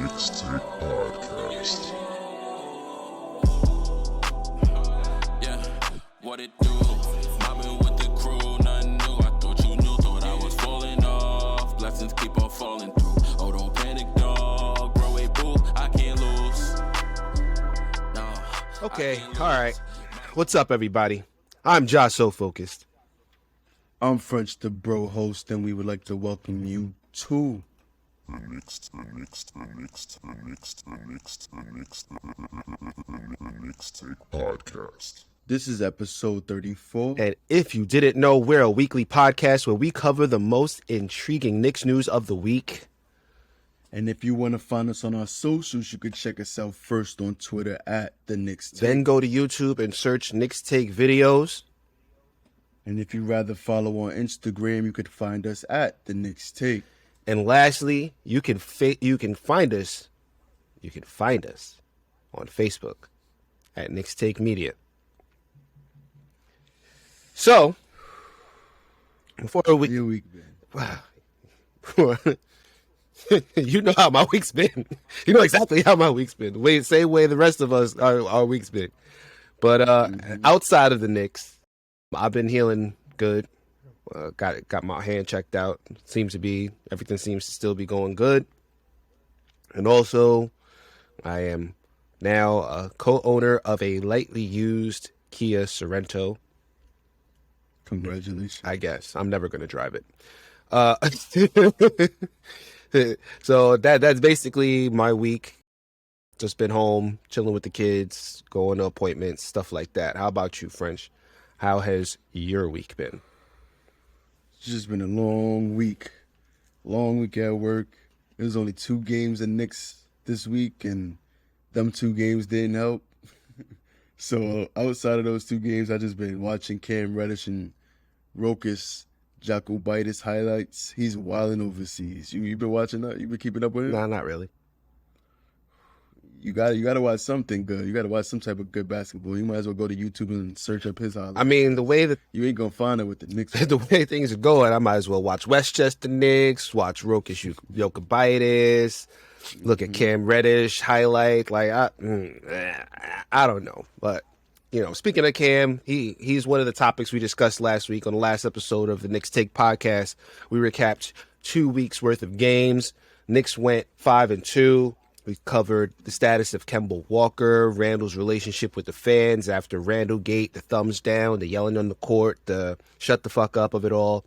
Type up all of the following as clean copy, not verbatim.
Mixtape Podcast. Yeah, what it do? Mobbing with the crew, nothing new. I thought you knew, thought I was falling off. Blessings keep on falling through. Oh, don't panic, dog. Bro, wait, boo, I can't lose. No. Okay, all right. What's up, everybody? I'm Josh So Focused. I'm French, the bro host, and we would like to welcome you to Mixtape Podcast. this is episode 34. And if you didn't know, we're a weekly podcast where we cover the most intriguing Knicks news of the week. And if you want to find us on our socials, you can check us out first on Twitter at the Knicks Take. Then go to YouTube and search Knicks Take Videos. And if you rather follow on Instagram, you could find us at the Knicks Take. And lastly, you can find us on Facebook at Knicks Take Media. So, before we Your week, man. you know how my week's been. You know exactly how my week's been. Same way the rest of us our week's been. But outside of the Knicks, I've been healing good. Got my hand checked out. Everything seems to still be going good. And also, I am now a co-owner of a lightly used Kia Sorento. Congratulations. I guess I'm never going to drive it. So that's basically my week. Just been home, chilling with the kids, going to appointments, stuff like that. How about you, French? How has your week been? It's just been a long week. Long week at work. There's only 2 games of Knicks this week, and them 2 games didn't help. So outside of those 2 games, I just been watching Cam Reddish and Rokas Jacobitis highlights. He's wilding overseas. You been watching that? You been keeping up with him? Nah, not really. You gotta watch something good. You gotta watch some type of good basketball. You might as well go to YouTube and search up his highlights. I mean, the way that You ain't gonna find it with the Knicks. the way things are going, I might as well watch Westchester Knicks, watch Rokas Jokibitis, look at Cam Reddish highlight. Like I don't know, but speaking of Cam, he's one of the topics we discussed last week on the last episode of the Knicks Take podcast. We recapped 2 weeks worth of games. Knicks went 5-2. We covered the status of Kemba Walker, Randall's relationship with the fans after Randallgate, the thumbs down, the yelling on the court, the shut the fuck up of it all.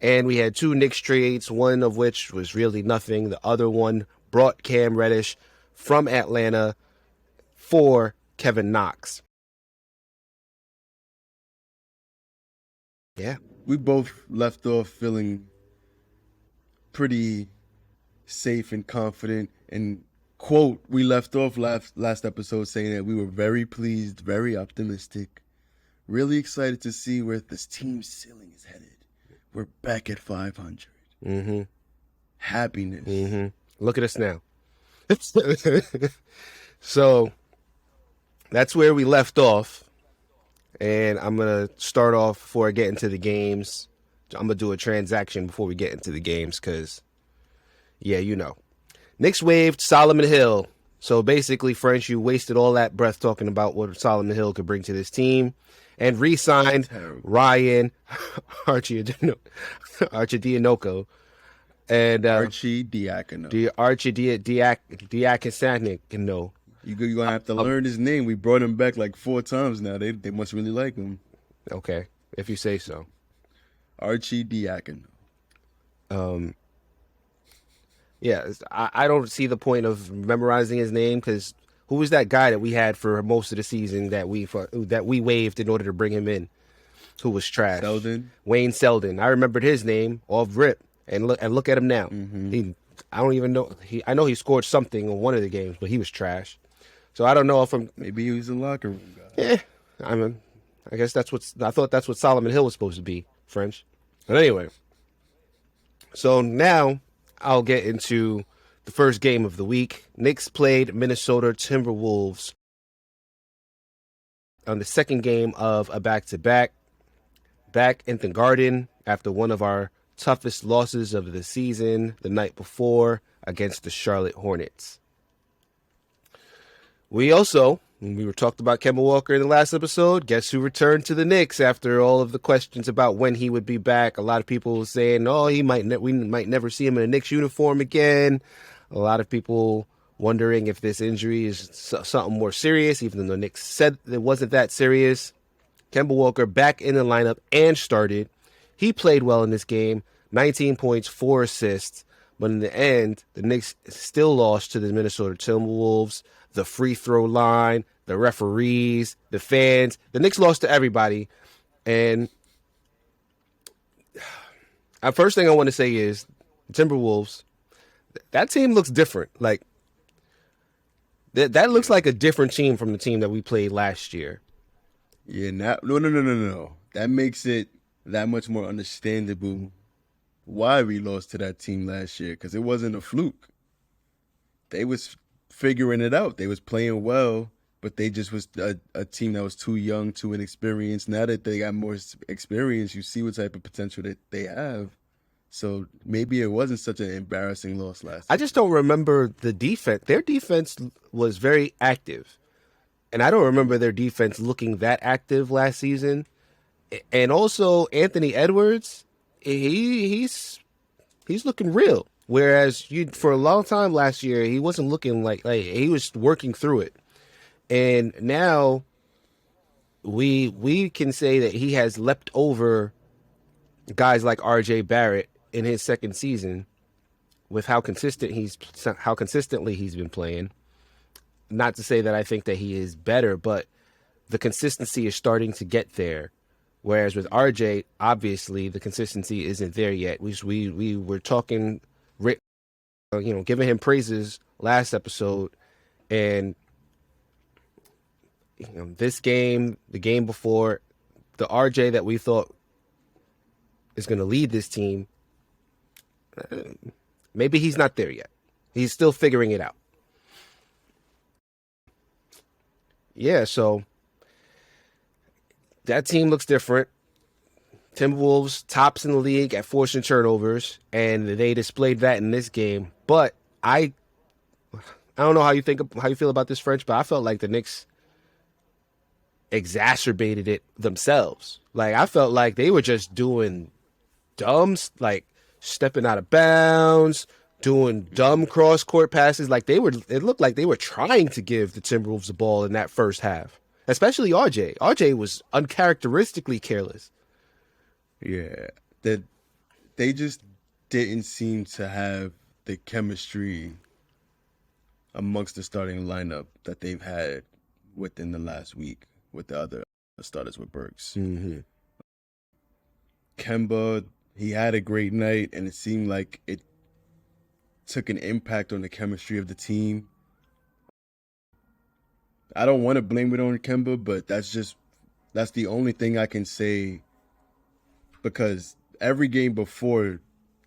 And we had 2 Knicks trades, one of which was really nothing. The other one brought Cam Reddish from Atlanta for Kevin Knox. Yeah. We both left off feeling pretty safe and confident. And quote, we left off last episode saying that we were very pleased, very optimistic, really excited to see where this team's ceiling is headed. We're back at 500. Mm-hmm. Happiness. Mm-hmm. Look at us now. So that's where we left off. And I'm going to start off before I get into the games. I'm going to do a transaction before we get into the games because, Knicks waived Solomon Hill. So basically, French, you wasted all that breath talking about what Solomon Hill could bring to this team and re-signed Ryan Arcidiacono and Arcidiacono. Arcidiacono. You're going to have to learn his name. We brought him back like 4 times now. They must really like him. Okay, if you say so. Arcidiacono. Yeah, I don't see the point of memorizing his name because who was that guy that we had for most of the season that we waived in order to bring him in, who was trash? Selden. Wayne Selden. I remembered his name off rip, and look at him now. Mm-hmm. I don't even know. I know he scored something on one of the games, but he was trash. So I don't know if maybe he was a locker room guy. Yeah, I guess I thought that's what Solomon Hill was supposed to be, French. But anyway, so now I'll get into the first game of the week. Knicks played Minnesota Timberwolves on the second game of a back-to-back. Back in the Garden after one of our toughest losses of the season the night before against the Charlotte Hornets. We also, when we were talked about Kemba Walker in the last episode, guess who returned to the Knicks after all of the questions about when he would be back? A lot of people saying, "Oh, we might never see him in a Knicks uniform again." A lot of people wondering if this injury is something more serious, even though the Knicks said it wasn't that serious. Kemba Walker back in the lineup and started. He played well in this game, 19 points, 4 assists. But in the end, the Knicks still lost to the Minnesota Timberwolves. The free throw line, the referees, the fans. The Knicks lost to everybody. And the first thing I want to say is the Timberwolves, that team looks different. Like, that looks like a different team from the team that we played last year. Yeah, no. That makes it that much more understandable why we lost to that team last year, because it wasn't a fluke. They was figuring it out. They was playing well, but they just was a team that was too young, too inexperienced. Now that they got more experience, you see what type of potential that they have. So maybe it wasn't such an embarrassing loss last I year. just don't remember the defense. Their defense was very active. And I don't remember their defense looking that active last season. And also Anthony Edwards, he's looking real. Whereas for a long time last year, he wasn't looking like he was working through it. And now we can say that he has leapt over guys like RJ Barrett in his second season with how consistently he's been playing. Not to say that I think that he is better, but the consistency is starting to get there. Whereas with RJ, obviously the consistency isn't there yet. We were talking, giving him praises last episode, and this game, the game before, the RJ that we thought is going to lead this team, maybe he's not there yet. He's still figuring it out. Yeah, so that team looks different. Timberwolves tops in the league at forcing turnovers, and they displayed that in this game. But I don't know how you feel about this, French, but I felt like the Knicks exacerbated it themselves. Like, I felt like they were just doing like stepping out of bounds, doing dumb cross court passes. Like it looked like they were trying to give the Timberwolves the ball in that first half. Especially RJ. RJ was uncharacteristically careless. Yeah, that they just didn't seem to have the chemistry amongst the starting lineup that they've had within the last week with the other starters with Burks. Mm-hmm. Kemba, he had a great night, and it seemed like it took an impact on the chemistry of the team. I don't want to blame it on Kemba, but that's the only thing I can say, because every game before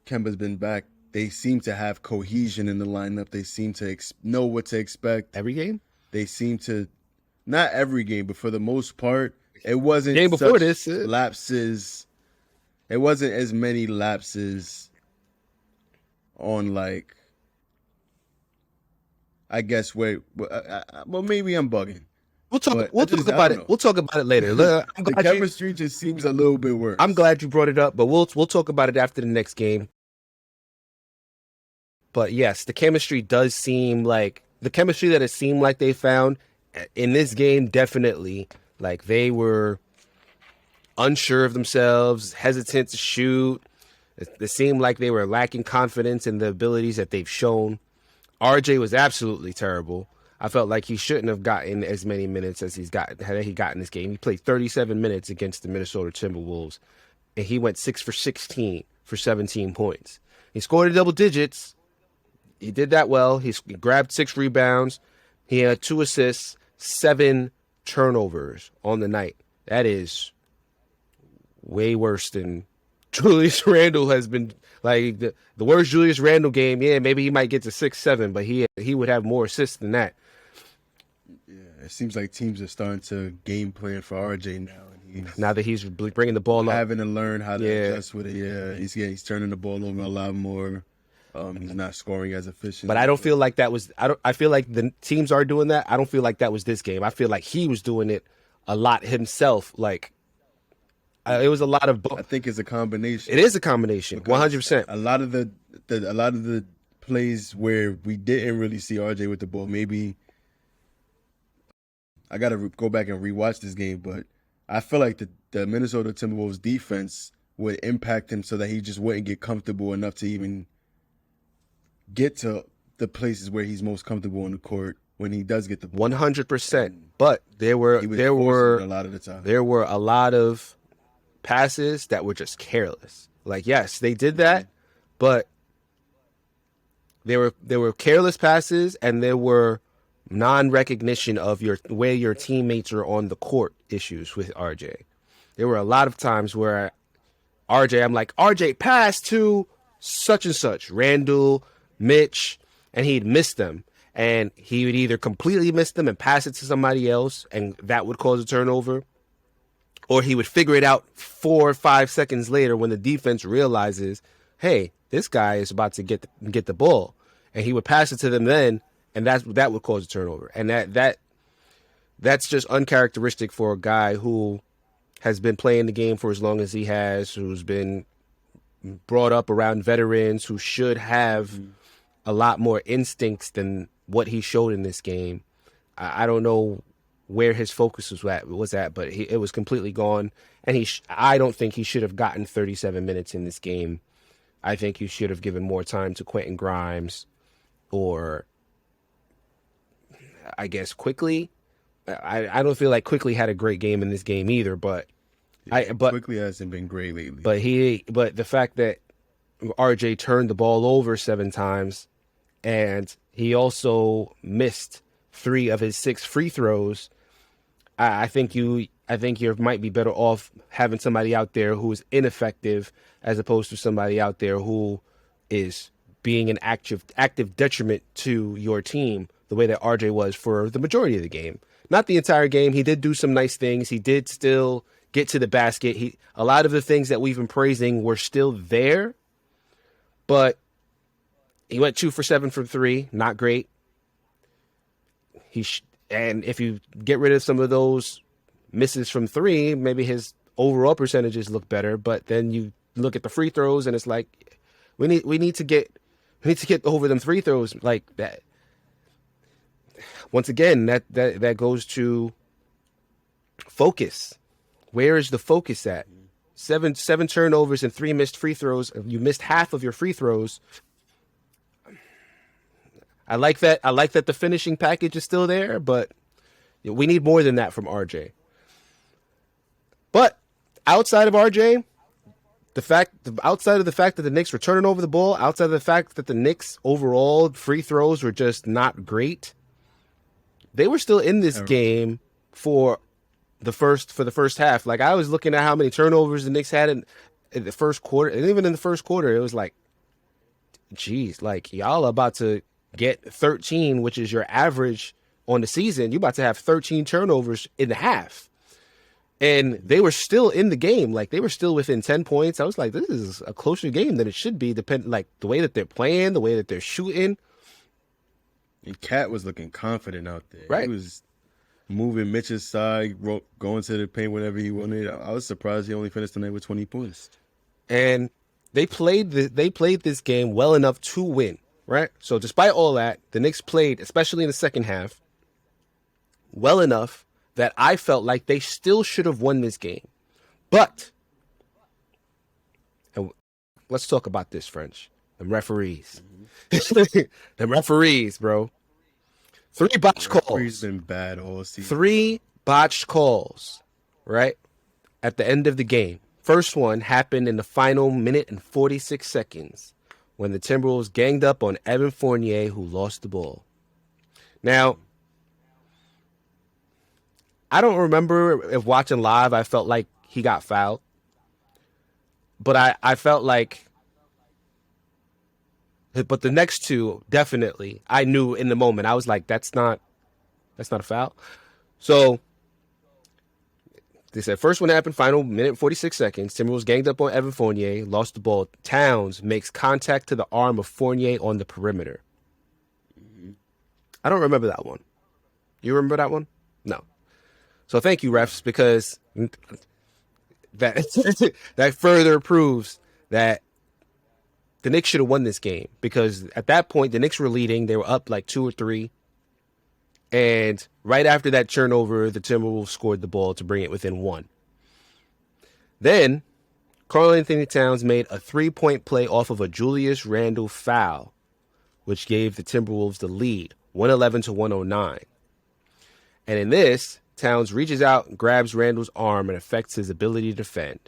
Kemba's been back, they seem to have cohesion in the lineup. They seem to know what to expect. Every game? They seem to, not every game, but for the most part, it wasn't game before such this lapses. It wasn't as many lapses on, like, I guess well, maybe I'm bugging. We'll talk about it. We'll talk about it later. The chemistry just seems a little bit worse. I'm glad you brought it up, but we'll talk about it after the next game. But yes, the chemistry does seem like the chemistry that it seemed like they found in this game, definitely. Like, they were unsure of themselves, hesitant to shoot. It seemed like they were lacking confidence in the abilities that they've shown. RJ was absolutely terrible. I felt like he shouldn't have gotten as many minutes as he got in this game. He played 37 minutes against the Minnesota Timberwolves, and he went 6 for 16 for 17 points. He scored in double digits. He did that well. He grabbed 6 rebounds. He had 2 assists, 7 turnovers on the night. That is way worse than Julius Randle has been. Like, the worst Julius Randle game, yeah, maybe he might get to 6-7, but he would have more assists than that. Yeah, it seems like teams are starting to game plan for RJ now. Now that he's bringing the ball up. Having to learn how to adjust with it. Yeah, he's turning the ball over a lot more. He's not scoring as efficient. But I don't feel like that was. I feel like the teams are doing that. I don't feel like that was this game. I feel like he was doing it a lot himself. Like it was a lot of. I think it's a combination. It is a combination, 100%. A lot of the plays where we didn't really see RJ with the ball. Maybe I got to go back and rewatch this game, but I feel like the Minnesota Timberwolves defense would impact him so that he just wouldn't get comfortable enough to even get to the places where he's most comfortable on the court when he does get the ball. 100%. But there were a lot of the time. There were a lot of passes that were just careless. Like, yes, they did that, but there were careless passes, and there were non-recognition of where your teammates are on the court issues with RJ. There were a lot of times where I'm like, RJ, pass to such and such, Randall, Mitch, and he'd miss them. And he would either completely miss them and pass it to somebody else, and that would cause a turnover, or he would figure it out 4 or 5 seconds later when the defense realizes, hey, this guy is about to get the ball, and he would pass it to them then, and that would cause a turnover. And that's just uncharacteristic for a guy who has been playing the game for as long as he has, who's been brought up around veterans, who should have a lot more instincts than what he showed in this game. I don't know where his focus was at, but it was completely gone. And I don't think he should have gotten 37 minutes in this game. I think you should have given more time to Quentin Grimes, or I guess Quickly. I don't feel like Quickly had a great game in this game either, but Quickly hasn't been great lately. But the fact that RJ turned the ball over 7 times, and he also missed 3 of his 6 free throws, I think you might be better off having somebody out there who is ineffective as opposed to somebody out there who is being an active detriment to your team, the way that RJ was for the majority of the game. Not the entire game. He did do some nice things. He did still get to the basket. A lot of the things that we've been praising were still there, but he went 2 for 7 from 3. Not great. And if you get rid of some of those misses from 3, maybe his overall percentages look better. But then you look at the free throws, and it's like we need to get over them free throws like that. Once again, that goes to focus. Where is the focus at? 7 turnovers and 3 missed free throws. You missed half of your free throws. I like that the finishing package is still there, but we need more than that from RJ. But outside of RJ, outside of the fact that the Knicks were turning over the ball, outside of the fact that the Knicks overall free throws were just not great, they were still in this game for the first half. Like, I was looking at how many turnovers the Knicks had in the first quarter, and even in the first quarter, it was like, geez, like, y'all about to get 13, which is your average on the season. You about to have 13 turnovers in the half. And they were still in the game. Like, they were still within 10 points. I was like, this is a closer game than it should be, like the way that they're playing, the way that they're shooting. And Cat was looking confident out there. Right. He was moving Mitch's side, going to the paint whenever he wanted. I was surprised he only finished the night with 20 points. And they played this game well enough to win, right? So despite all that, the Knicks played, especially in the second half, well enough that I felt like they still should have won this game. But, and let's talk about this, French. Them referees. Them referees, bro. 3 botched calls. Referees been bad all season. 3 botched calls, right? At the end of the game. First one happened in the final minute and 46 seconds when the Timberwolves ganged up on Evan Fournier, who lost the ball. Now, I don't remember if watching live I felt like he got fouled. But I felt like... But the next 2, definitely, I knew in the moment. I was like, that's not a foul. So They said first one happened, final minute 46 seconds. Timberwolves ganged up on Evan Fournier, lost the ball. Towns makes contact to the arm of Fournier on the perimeter. I don't remember that one. You remember that one? No. So thank you, refs, because that that further proves that the Knicks should have won this game, because at that point the Knicks were leading. They were up like 2 or 3. And right after that turnover, the Timberwolves scored the ball to bring it within 1. Then Karl-Anthony Towns made a 3-point play off of a Julius Randle foul, which gave the Timberwolves the lead, 111 to 109. And in this, Towns reaches out and grabs Randle's arm and affects his ability to defend,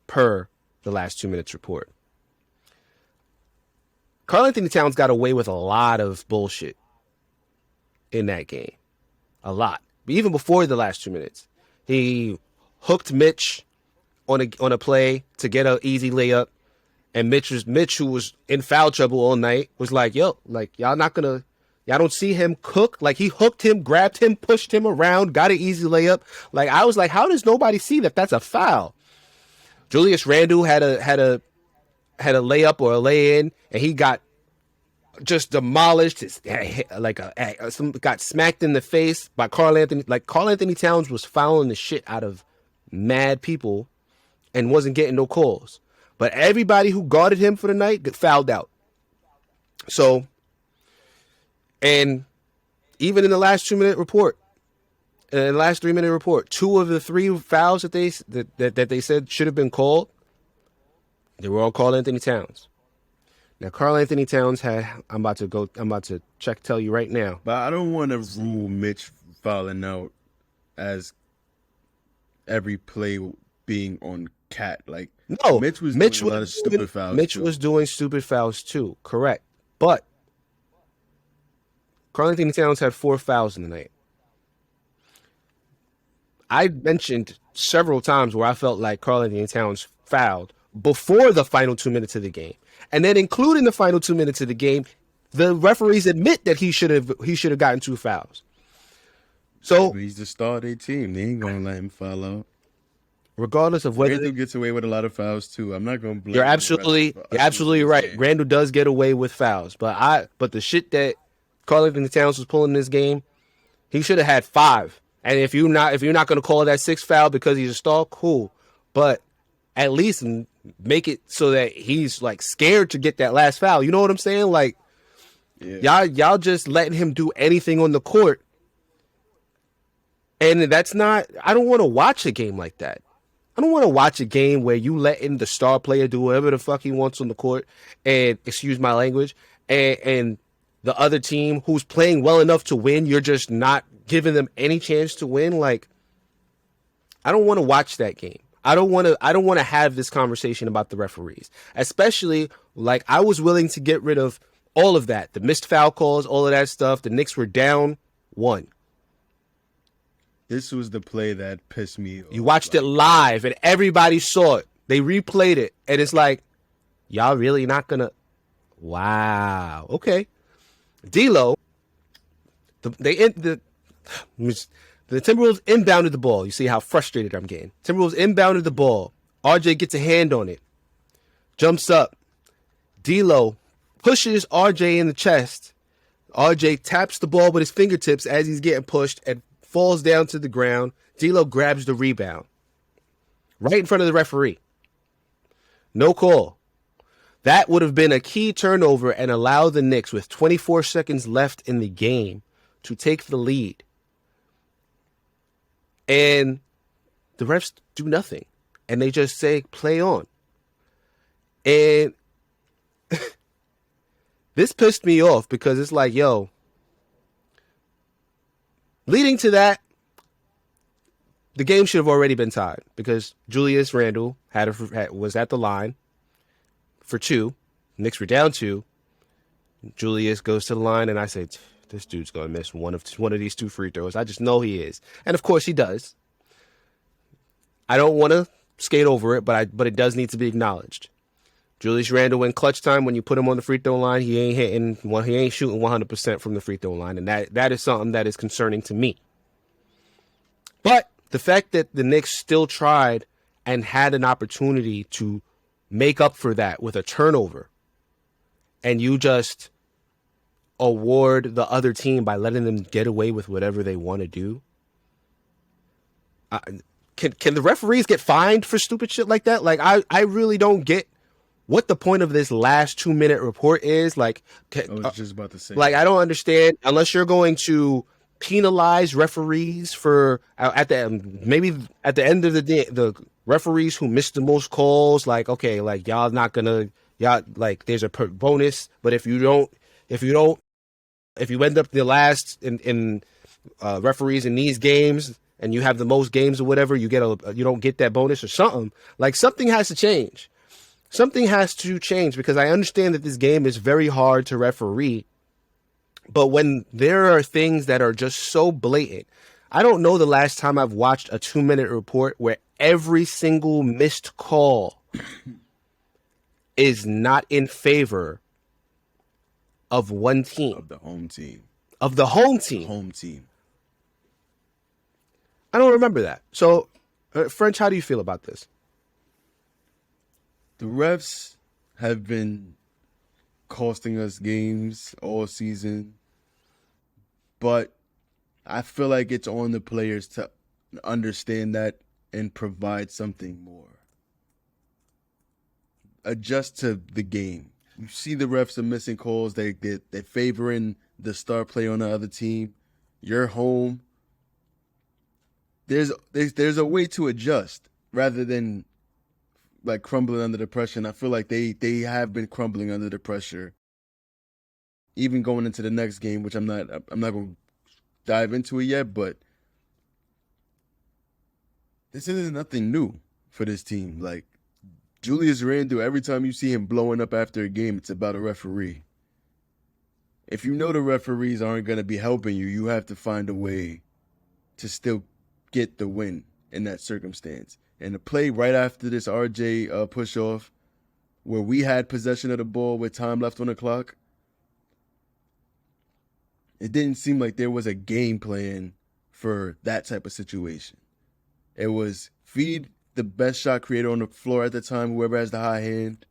per the last 2 minutes report. Karl-Anthony Towns got away with a lot of bullshit in that game. A lot. But even before the last 2 minutes, he hooked Mitch on a play to get an easy layup. And Mitch, who was in foul trouble all night, was like, yo, like, y'all don't see him cook? Like, he hooked him, grabbed him, pushed him around, got an easy layup. Like, I was like, how does nobody see that that's a foul? Julius Randle had a layup or a lay-in, and he got just demolished. Got smacked in the face by Karl-Anthony. Like, Karl-Anthony Towns was fouling the shit out of mad people and wasn't getting no calls. But everybody who guarded him for the night got fouled out. So, and even in the last 2-minute report, in the last 3-minute report, 2 of the 3 fouls that they said should have been called, they were all Karl-Anthony Towns. Now, Karl-Anthony Towns had, I'm about to tell you right now. But I don't want to rule Mitch fouling out as every play being on Cat. Like, no, Mitch was doing a lot of stupid fouls. Mitch was doing stupid fouls too, correct. But Karl-Anthony Towns had 4 fouls in the night. I mentioned several times where I felt like Karl-Anthony Towns fouled before the final 2 minutes of the game. And then including the final 2 minutes of the game, the referees admit that he should have gotten 2 fouls. So he's the star of their team. They ain't gonna let him foul out. Regardless of whether Randle gets away with a lot of fouls too. I'm not gonna blame. You're absolutely right. Randle does get away with fouls, but the shit that Karl-Anthony Towns was pulling in this game, he should have had 5. And if you're not going to call that 6th foul because he's a star, cool. But at least make it so that he's like scared to get that last foul. You know what I'm saying? Like, y'all just letting him do anything on the court. And that's not, I don't want to watch a game like that. I don't want to watch a game where you letting the star player do whatever the fuck he wants on the court, and excuse my language, and the other team who's playing well enough to win, you're just not giving them any chance to win. Like, I don't want to watch that game. I don't want to have this conversation about the referees, especially like I was willing to get rid of all of that, the missed foul calls, all of that stuff. The Knicks were down 1. This was the play that pissed me off. You watched it live and everybody saw it. They replayed it and it's like, y'all really not gonna? Wow. Okay. D'Lo. The Timberwolves inbounded the ball. You see how frustrated I'm getting. Timberwolves inbounded the ball. RJ gets a hand on it. Jumps up. D'Lo pushes RJ in the chest. RJ taps the ball with his fingertips as he's getting pushed and falls down to the ground. D'Lo grabs the rebound. Right in front of the referee. No call. That would have been a key turnover and allow the Knicks, with 24 seconds left in the game, to take the lead. And the refs do nothing. And they just say, play on. And this pissed me off because it's like, yo, leading to that, the game should have already been tied because Julius Randle was at the line for 2. Knicks were down 2. Julius goes to the line, and I say, this dude's going to miss one of these 2 free throws. I just know he is. And, of course, he does. I don't want to skate over it, but it does need to be acknowledged. Julius Randle in clutch time, when you put him on the free throw line, he ain't shooting 100% from the free throw line, and that is something that is concerning to me. But The fact that the Knicks still tried and had an opportunity to make up for that with a turnover, and you just award the other team by letting them get away with whatever they want to do. Can the referees get fined for stupid shit like that? Like, I really don't get what the point of this last 2-minute report is. Like, I was just about to say. like, I don't understand, unless you're going to penalize referees for maybe at the end of the day, the referees who missed the most calls. Like, okay, like y'all like there's a bonus, but if you end up the last in referees in these games and you have the most games or whatever, you don't get that bonus or something. Like, something has to change. Something has to change, because I understand that this game is very hard to referee. But when there are things that are just so blatant, I don't know the last time I've watched a 2-minute report where every single missed call is not in favor of one team. Of the home team. Of the home team. Home team. I don't remember that. So, French, how do you feel about this? The refs have been costing us games all season, but I feel like it's on the players to understand that and provide something more. Adjust to the game. You see the refs are missing calls. They're favoring the star player on the other team. You're home. There's a way to adjust rather than like crumbling under the pressure. And I feel like they have been crumbling under the pressure. Even going into the next game, which I'm not going to dive into it yet, but this isn't nothing new for this team. Like, Julius Randle, every time you see him blowing up after a game, it's about a referee. If you know the referees aren't going to be helping you, you have to find a way to still get the win in that circumstance. And the play right after this RJ push-off, where we had possession of the ball with time left on the clock, it didn't seem like there was a game plan for that type of situation. It was feed the best shot creator on the floor at the time, whoever has the high hand,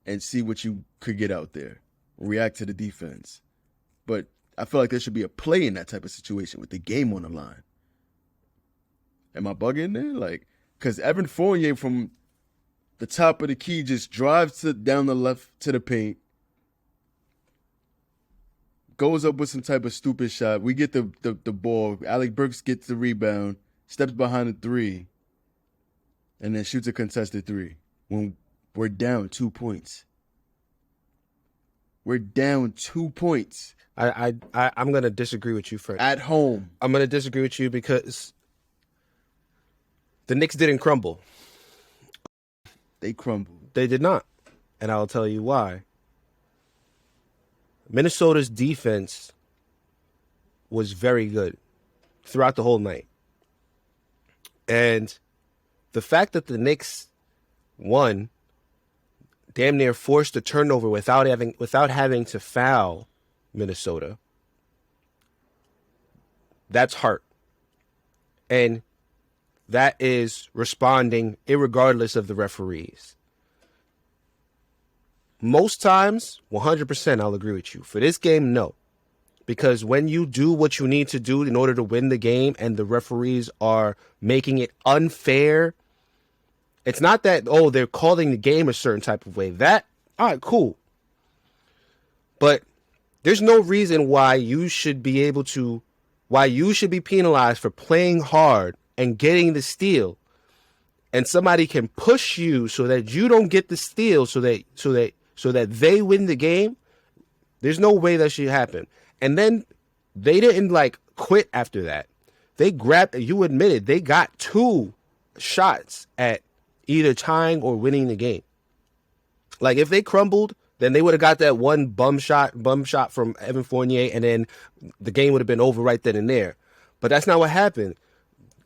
and see what you could get out there. React to the defense. But I feel like there should be a play in that type of situation with the game on the line. Am I bugging there? Like, because Evan Fournier from the top of the key just drives down the left to the paint, goes up with some type of stupid shot. We get the ball. Alec Burks gets the rebound, steps behind the three, and then shoots a contested three when we're down 2 points. We're down 2 points. I'm going to disagree with you, Fred. At home. I'm going to disagree with you because the Knicks didn't crumble. They crumbled. They did not. And I'll tell you why. Minnesota's defense was very good throughout the whole night. And the fact that the Knicks won, damn near forced a turnover without having to foul Minnesota, that's heart. And that is responding irregardless of the referees. Most times, 100%, I'll agree with you. For this game, no. Because when you do what you need to do in order to win the game and the referees are making it unfair, it's not that, oh, they're calling the game a certain type of way. That, all right, cool. But there's no reason why you should be penalized for playing hard and getting the steal. And somebody can push you so that you don't get the steal so that they win the game. There's no way that should happen. And then they didn't quit after that. They grabbed, you admitted, they got 2 shots at either tying or winning the game. Like, if they crumbled, then they would have got that one bum shot from Evan Fournier, and then the game would have been over right then and there. But that's not what happened.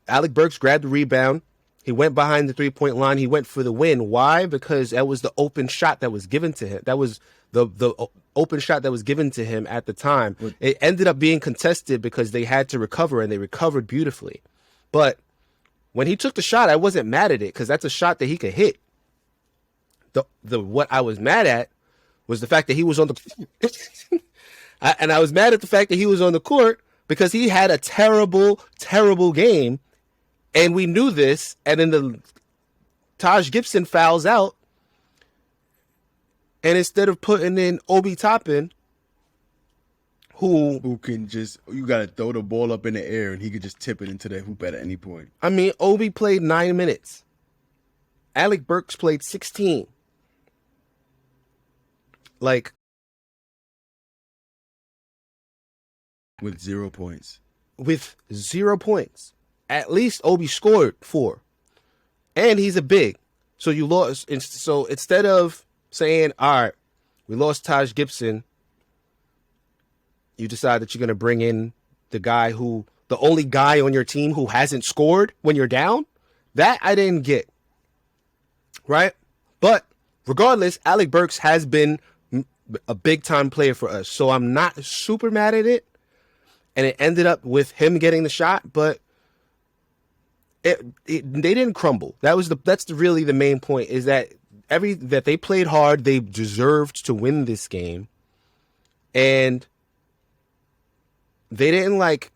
Alec Burks grabbed the rebound. He went behind the 3-point line. He went for the win. Why? Because that was the open shot that was given to him. That was the open shot that was given to him at the time. It ended up being contested because they had to recover, and they recovered beautifully. But when he took the shot, I wasn't mad at it because that's a shot that he could hit. The what I was mad at was the fact that he was on the and I was mad at the fact that he was on the court because he had a terrible, terrible game, and we knew this. And then the Taj Gibson fouls out, and instead of putting in Obi Toppin, who can just, you got to throw the ball up in the air and he could just tip it into the hoop at any point. I mean, Obi played 9 minutes. Alec Burks played 16. Like, with 0 points. With 0 points. At least Obi scored 4. And he's a big. So you lost. So instead of saying, all right, we lost Taj Gibson, you decide that you're going to bring in the only guy on your team who hasn't scored when you're down. That I didn't get. Right? But regardless, Alec Burks has been a big time player for us. So I'm not super mad at it. And it ended up with him getting the shot, but they didn't crumble. That's really the main point, is that that they played hard. They deserved to win this game. And they didn't like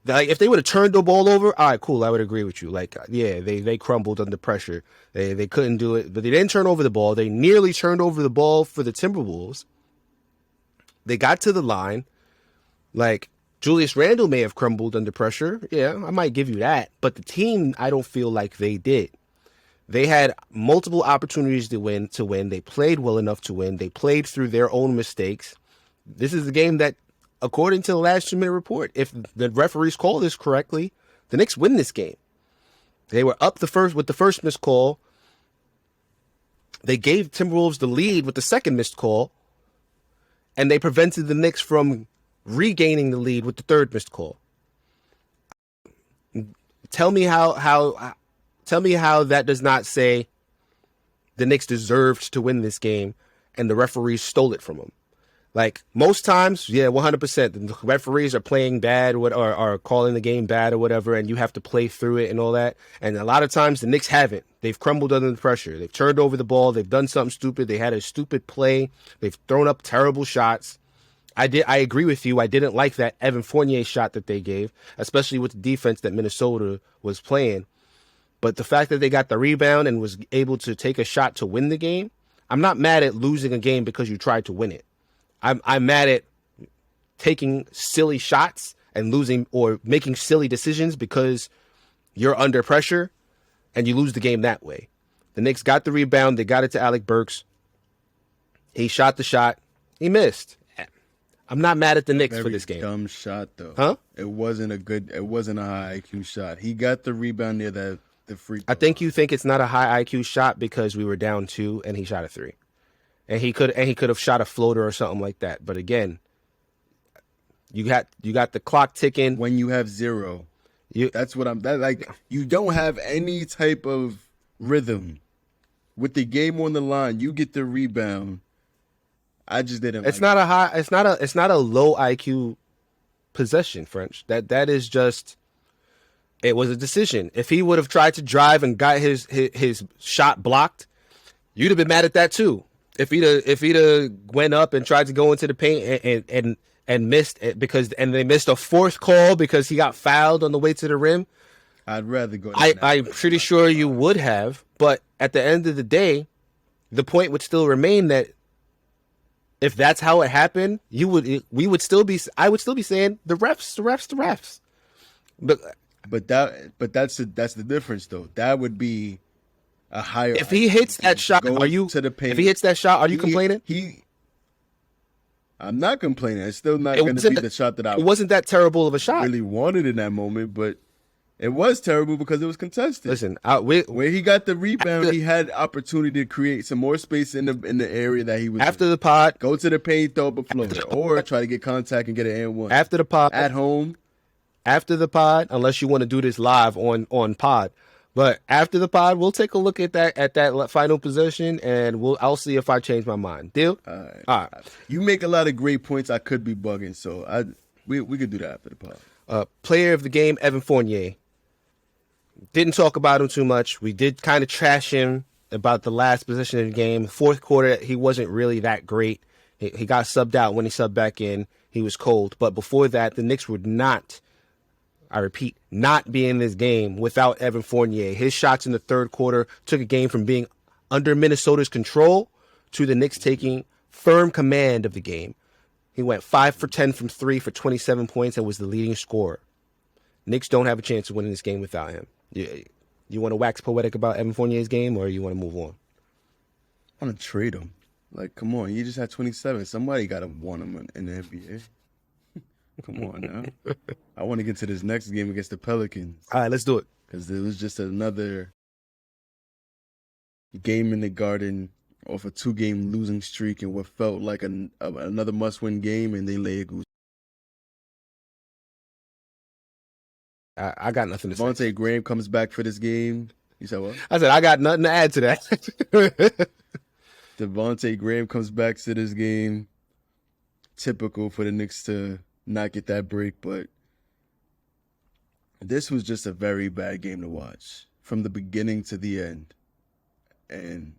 if they would have turned the ball over, all right, cool, I would agree with you. Like, yeah, they crumbled under pressure. They couldn't do it, but they didn't turn over the ball. They nearly turned over the ball for the Timberwolves. They got to the line. Like, Julius Randle may have crumbled under pressure. Yeah, I might give you that. But the team, I don't feel like they did. They had multiple opportunities to win. They played well enough to win. They played through their own mistakes. This is the game that, according to the last 2-minute report, if the referees call this correctly, the Knicks win this game. They were up with the first missed call. They gave Timberwolves the lead with the second missed call, and they prevented the Knicks from regaining the lead with the third missed call. Tell me how that does not say the Knicks deserved to win this game and the referees stole it from them. Like, most times, yeah, 100%. The referees are playing bad or are calling the game bad or whatever, and you have to play through it and all that. And a lot of times the Knicks haven't. They've crumbled under the pressure. They've turned over the ball. They've done something stupid. They had a stupid play. They've thrown up terrible shots. I agree with you. I didn't like that Evan Fournier shot that they gave, especially with the defense that Minnesota was playing. But the fact that they got the rebound and was able to take a shot to win the game, I'm not mad at losing a game because you tried to win it. I'm mad at taking silly shots and losing or making silly decisions because you're under pressure and you lose the game that way. The Knicks got the rebound. They got it to Alec Burks. He shot the shot. He missed. I'm not mad at the Knicks for this game. Dumb shot though. Huh? It wasn't a high IQ shot. He got the rebound near the free throw. I think you think it's not a high IQ shot because we were down 2 and he shot a 3. And he could have shot a floater or something like that. But again, you got the clock ticking. When you have 0, that's what you don't have any type of rhythm. With the game on the line, you get the rebound. I just didn't. It's not a low IQ possession, French. That is just, it was a decision. If he would have tried to drive and got his shot blocked, you'd have been mad at that too. If he'd went up and tried to go into the paint and missed it and they missed a fourth call because he got fouled on the way to the rim, I'd rather go. I'm pretty sure you would have, but at the end of the day, the point would still remain that if that's how it happened, I would still be saying the refs. But that's the difference though. That would be a higher. If he hits that shot, If he hits that shot, are you complaining? I'm not complaining. It's still not going to be the shot that I. It wasn't that terrible of a shot. Really wanted in that moment, but it was terrible because it was contested. Listen, where he got the rebound, he had opportunity to create some more space in the area that he was. After the pod, go to the paint, throw up a floater, or try to get contact and get an and one. After the pod, at home. After the pod, unless you want to do this live on pod. But after the pod, we'll take a look at that final possession, and I'll see if I change my mind. Deal? All right. You make a lot of great points. I could be bugging, so we could do that after the pod. Player of the game, Evan Fournier. Didn't talk about him too much. We did kind of trash him about the last position of the game. Fourth quarter, he wasn't really that great. He got subbed out. When he subbed back in, he was cold. But before that, the Knicks would not, I repeat, not be in this game without Evan Fournier. His shots in the third quarter took a game from being under Minnesota's control to the Knicks taking firm command of the game. He went 5 for 10 from 3 for 27 points and was the leading scorer. Knicks don't have a chance of winning this game without him. You want to wax poetic about Evan Fournier's game, or you want to move on? I want to trade him. Like, come on, you just had 27. Somebody got to want him in the NBA. Come on now. I want to get to this next game against the Pelicans. All right, let's do it. Because it was just another game in the Garden off a 2-game losing streak and what felt like another must-win game, and they lay a goose. I got nothing to say. Devontae Graham comes back for this game. You said what? I said I got nothing to add to that. Devontae Graham comes back to this game. Typical for the Knicks to not get that break, but this was just a very bad game to watch from the beginning to the end. And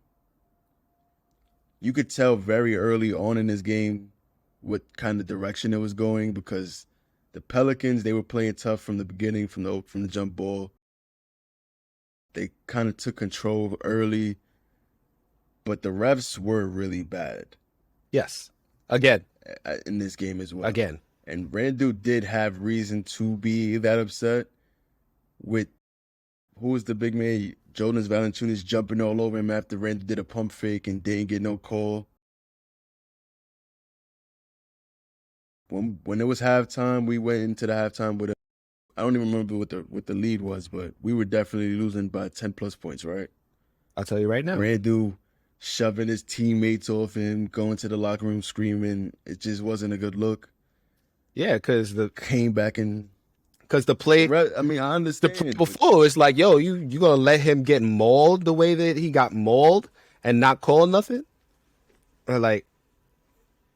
you could tell very early on in this game what kind of direction it was going, because the Pelicans, they were playing tough from the beginning, from the jump ball. They kind of took control early, but the refs were really bad. Yes. Again. In this game as well. Again. And Randall did have reason to be that upset with, who was the big man? Jonas Valanciunas jumping all over him after Randall did a pump fake and didn't get no call. When it was halftime, we went into the halftime with I don't even remember what the lead was, but we were definitely losing by 10 plus points, right? I'll tell you right now. Randall shoving his teammates off him, going to the locker room screaming. It just wasn't a good look. Yeah, because came back and the play. I mean, I understand. The play before, it's like, yo, you gonna let him get mauled the way that he got mauled and not call nothing? Or like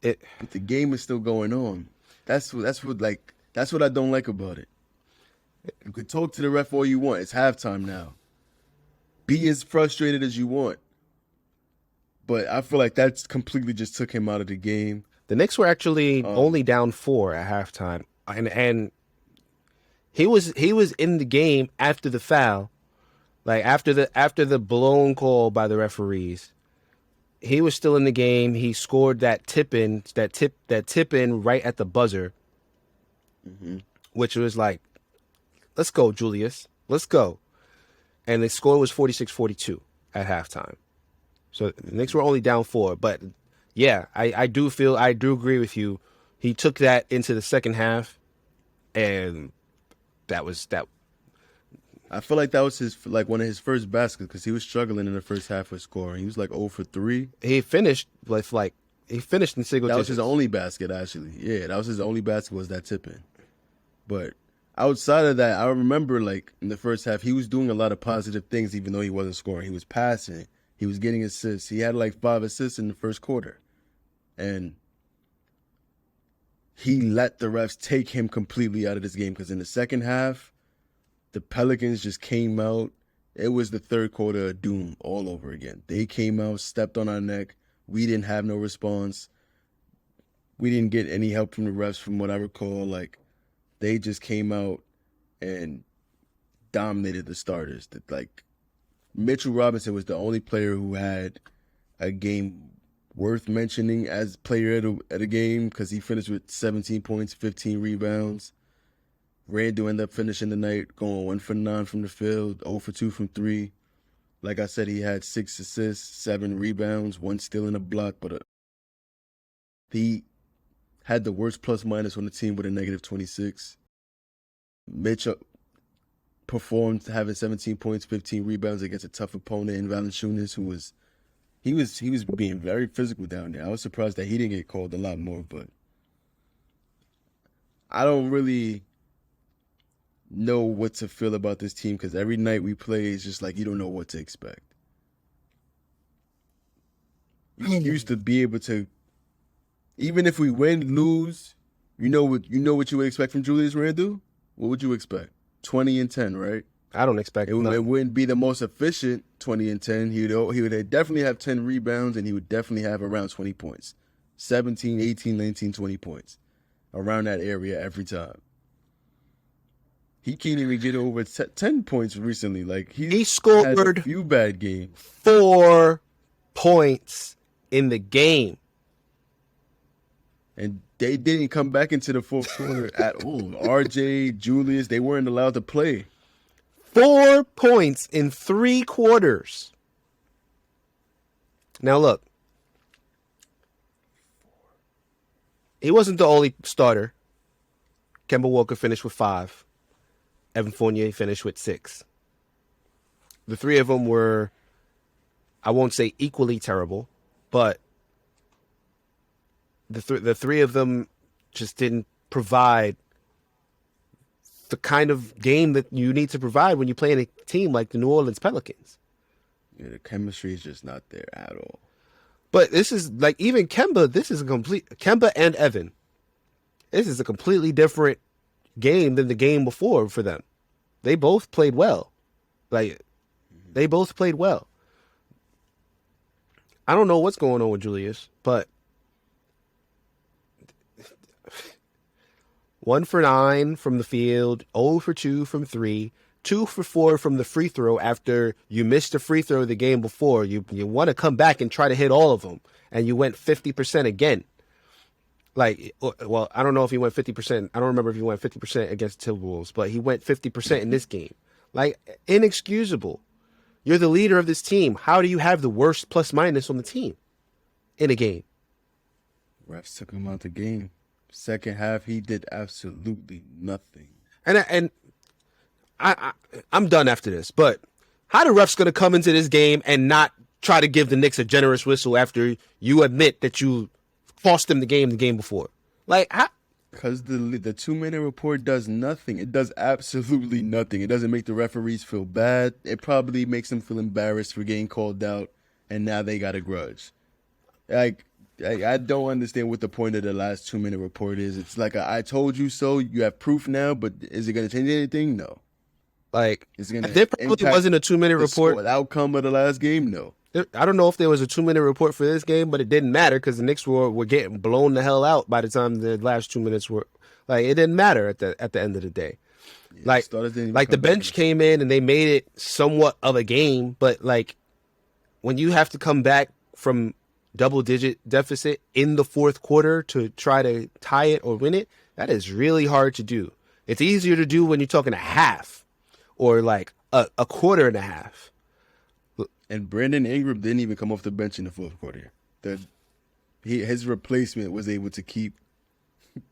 it. But the game is still going on. That's what I don't like about it. You can talk to the ref all you want. It's halftime now. Be as frustrated as you want. But I feel like that's completely just took him out of the game. The Knicks were actually only down 4 at halftime, and he was in the game after the foul, like after the blown call by the referees. He was still in the game. He scored that tip in right at the buzzer, which was like, let's go, Julius, let's go. And the score was 46-42 at halftime. So the Knicks were only down 4, but yeah, I do agree with you. He took that into the second half, and that was that. I feel like that was one of his first baskets, because he was struggling in the first half with scoring. He was like 0 for 3. He finished in single digits. That was his only basket, actually. Yeah, that was his only basket, was that tip-in. But outside of that, I remember like in the first half, he was doing a lot of positive things, even though he wasn't scoring. He was passing. He was getting assists. He had like 5 assists in the first quarter. And he let the refs take him completely out of this game, because in the second half, the Pelicans just came out. It was the third quarter of doom all over again. They came out, stepped on our neck. We didn't have no response. We didn't get any help from the refs, from what I recall. Like, they just came out and dominated the starters. Like, Mitchell Robinson was the only player who had a game worth mentioning as player at a game, because he finished with 17 points, 15 rebounds. Randall ended up finishing the night going 1 for 9 from the field, 0 for 2 from 3. Like I said, he had 6 assists, 7 rebounds, 1 steal and a block, but he had the worst plus minus on the team with a negative 26. Mitch performed having 17 points, 15 rebounds against a tough opponent in Valanciunas, who was being very physical down there. I was surprised that he didn't get called a lot more, but I don't really know what to feel about this team, because every night we play is just like you don't know what to expect. We used to be able to, even if we win, lose, you know what you would expect from Julius Randle? What would you expect? 20 and 10, right? I don't expect It wouldn't be the most efficient 20 and 10. He would definitely have 10 rebounds, and he would definitely have around 20 points. 17, 18, 19, 20 points. Around that area every time. He can't even get over 10 points recently. Like he scored had a few bad games. 4 points in the game. And they didn't come back into the fourth quarter at all. RJ, Julius, they weren't allowed to play. 4 points in 3 quarters. Now look, he wasn't the only starter. Kemba Walker finished with 5. Evan Fournier finished with 6. The 3 of them were, I won't say equally terrible, but the 3 of them just didn't provide the kind of game that you need to provide when you play in a team like the New Orleans Pelicans. Yeah, the chemistry is just not there at all. But this is like, even Kemba, Kemba and Evan, this is a completely different game than the game before for them. They both played well. They both played well. I don't know what's going on with Julius, but 1 for 9 from the field, 0 for 2 from 3, 2 for 4 from the free throw after you missed a free throw the game before. You want to come back and try to hit all of them, and you went 50% again. Like, well, I don't know if he went 50%. I don't remember if he went 50% against Timberwolves, but he went 50% in this game. Like, inexcusable. You're the leader of this team. How do you have the worst plus minus on the team in a game? Refs took him out the game. Second half, he did absolutely nothing. And I'm done after this, but how the refs going to come into this game and not try to give the Knicks a generous whistle after you admit that you cost them the game before? Like, how? Because the 2-minute report does nothing. It does absolutely nothing. It doesn't make the referees feel bad. It probably makes them feel embarrassed for getting called out, and now they got a grudge. Like, I don't understand what the point of the last 2-minute report is. It's like I told you so. You have proof now, but is it going to change anything? No. Like, is it going to there probably wasn't a 2-minute report. The outcome of the last game? No. I don't know if there was a 2-minute report for this game, but it didn't matter because the Knicks were getting blown the hell out by the time the last 2 minutes were. Like, it didn't matter at the end of the day. Yeah, like the bench came in and they made it somewhat of a game, but like when you have to come back from double-digit deficit in the fourth quarter to try to tie it or win it, that is really hard to do. It's easier to do when you're talking a half or like a quarter and a half. And Brandon Ingram didn't even come off the bench in the fourth quarter. His replacement was able to keep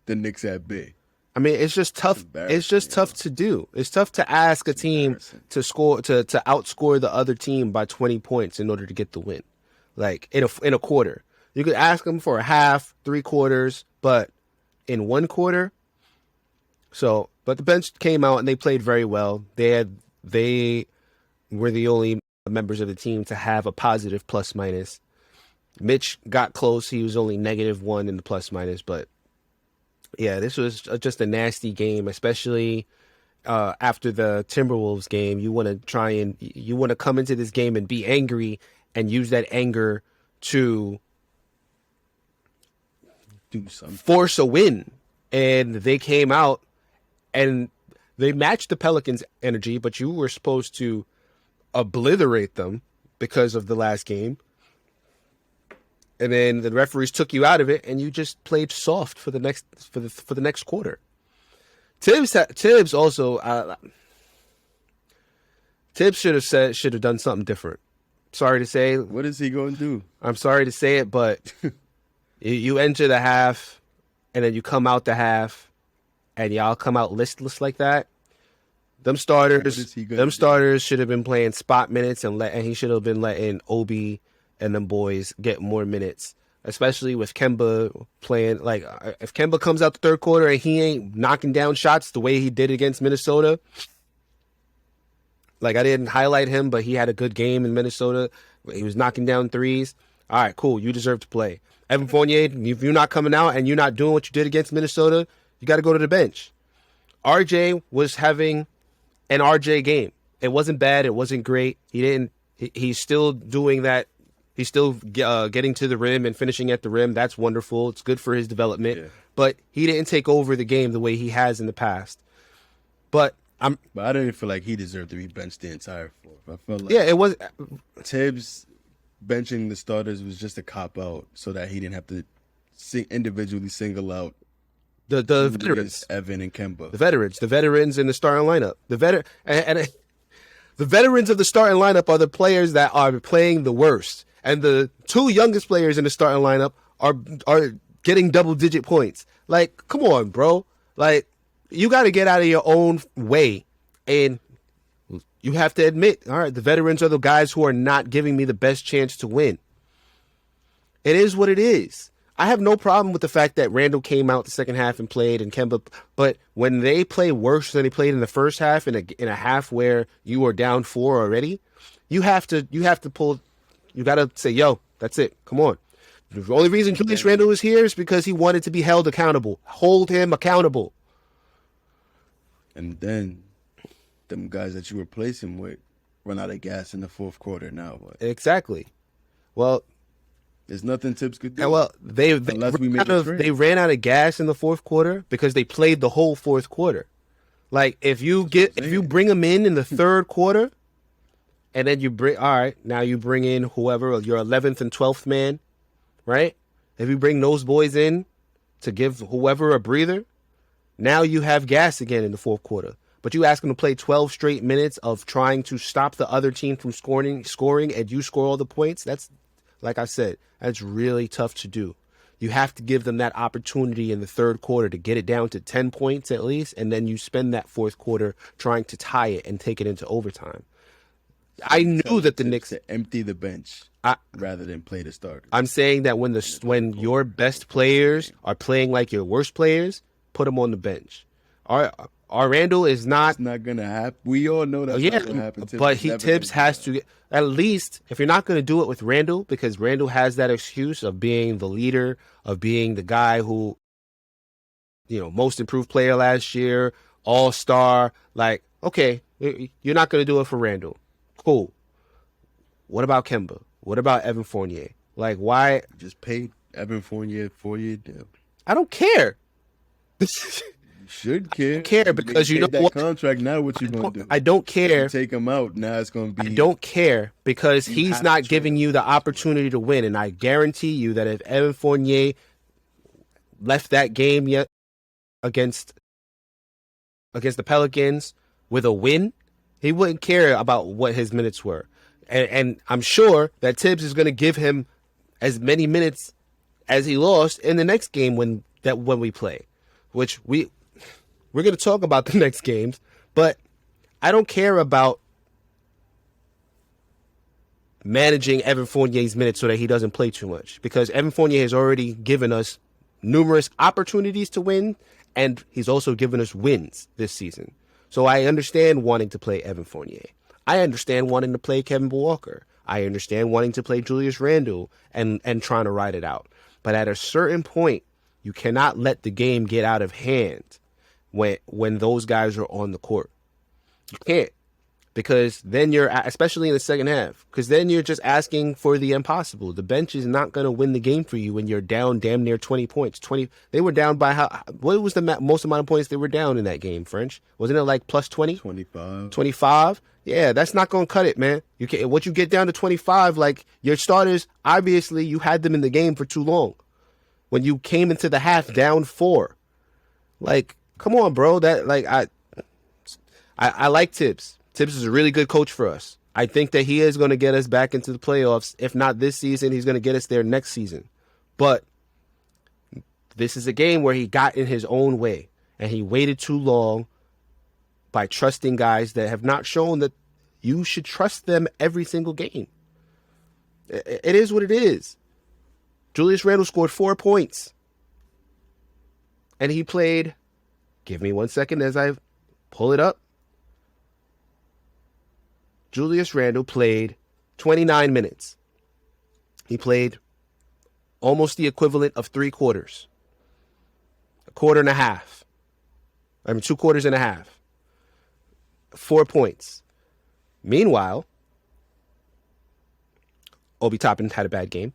the Knicks at bay. I mean, it's just tough. It's just tough to do. It's tough to ask a team to score to outscore the other team by 20 points in order to get the win. Like in a quarter, you could ask them for a half, 3 quarters, but in 1 quarter. So, but the bench came out and they played very well. They were the only members of the team to have a positive plus minus. Mitch got close. He was only -1 in the plus minus, but yeah, this was just a nasty game, especially after the Timberwolves game. You want to come into this game and be angry and use that anger to do something, force a win. And they came out and they matched the Pelicans' energy, but you were supposed to obliterate them because of the last game. And then the referees took you out of it, and you just played soft for the next quarter. Tibbs also Tibbs should have done something different. Sorry to say. What is he going to do? I'm sorry to say it, but you enter the half, and then you come out the half, and y'all come out listless like that. Them starters should have been playing spot minutes, and he should have been letting Obi and them boys get more minutes, especially with Kemba playing. Like, if Kemba comes out the third quarter and he ain't knocking down shots the way he did against Minnesota, like, I didn't highlight him, but he had a good game in Minnesota. He was knocking down threes. All right, cool. You deserve to play. Evan Fournier, if you're not coming out and you're not doing what you did against Minnesota, you got to go to the bench. RJ was having an RJ game. It wasn't bad. It wasn't great. He's still doing that. He's still getting to the rim and finishing at the rim. That's wonderful. It's good for his development. Yeah. But he didn't take over the game the way he has in the past. But But I didn't feel like he deserved to be benched the entire fourth. I felt like it was. Tibbs benching the starters was just a cop out so that he didn't have to individually single out The Julius, veterans, Evan, and Kemba. the veterans in the starting lineup. The veterans of the starting lineup are the players that are playing the worst, and the two youngest players in the starting lineup are getting double-digit points. Like, come on, bro. Like, you got to get out of your own way, and you have to admit, all right, the veterans are the guys who are not giving me the best chance to win. It is what it is. I have no problem with the fact that Randall came out the second half and played, and Kemba, but when they play worse than they played in the first half, in a half where you are down 4 already, you have to pull. You got to say, yo, that's it. Come on. The only reason Julius Randall is here is because he wanted to be held accountable. Hold him accountable. And then them guys that you replace him with run out of gas in the fourth quarter. Now what? Exactly. Well, there's nothing Tibbs could do. well, they ran out of gas in the fourth quarter because they played the whole fourth quarter. Like, if you bring them in the third quarter, and then you bring in whoever, your 11th and 12th man, right? If you bring those boys in to give whoever a breather, now you have gas again in the fourth quarter. But you ask them to play 12 straight minutes of trying to stop the other team from scoring, and you score all the points. That's, like I said, that's really tough to do. You have to give them that opportunity in the third quarter to get it down to 10 points at least, and then you spend that fourth quarter trying to tie it and take it into overtime. I knew that the Knicks to empty the bench rather than play the starters. I'm saying that when your best players are playing like your worst players, put them on the bench. Our Randall is not. It's not gonna happen. We all know that's not gonna happen. But Tibbs has to at least, if you're not going to do it with Randall, because Randall has that excuse of being the leader, of being the guy who, most improved player last year, all-star. Like, okay, you're not going to do it for Randall. Cool. What about Kemba? What about Evan Fournier? Like, why? Just paid Evan Fournier a 4-year deal. I don't care. Should care. I don't care because you know that what? Contract now, what you gonna do? I don't care. You take him out now. It's gonna be. I don't care because he's not giving you the opportunity to win, and I guarantee you that if Evan Fournier left that game yet against the Pelicans with a win, he wouldn't care about what his minutes were, and I'm sure that Tibbs is going to give him as many minutes as he lost in the next game when we play, which we're going to talk about the next games, but I don't care about managing Evan Fournier's minutes so that he doesn't play too much, because Evan Fournier has already given us numerous opportunities to win, and he's also given us wins this season. So I understand wanting to play Evan Fournier. I understand wanting to play Kemba Walker. I understand wanting to play Julius Randle and trying to ride it out. But at a certain point, you cannot let the game get out of hand when those guys are on the court. You can't, because then you're, especially in the second half, because then you're just asking for the impossible. The bench is not going to win the game for you when you're down damn near 20 points. They were down by what was the most amount of points they were down in that game, French? Wasn't it like plus 20? 25. 25? Yeah, that's not going to cut it, man. Once you get down to 25, like, your starters, obviously you had them in the game for too long. When you came into the half down 4, like, come on, bro. That, like, I like Tibbs. Tibbs is a really good coach for us. I think that he is going to get us back into the playoffs. If not this season, he's going to get us there next season. But this is a game where he got in his own way, and he waited too long by trusting guys that have not shown that you should trust them every single game. It is what it is. Julius Randle scored 4 points. And he played, give me 1 second as I pull it up. Julius Randle played 29 minutes. He played almost the equivalent of 3 quarters. A quarter and a half. 2 quarters and a half. 4 points. Meanwhile, Obi Toppin had a bad game.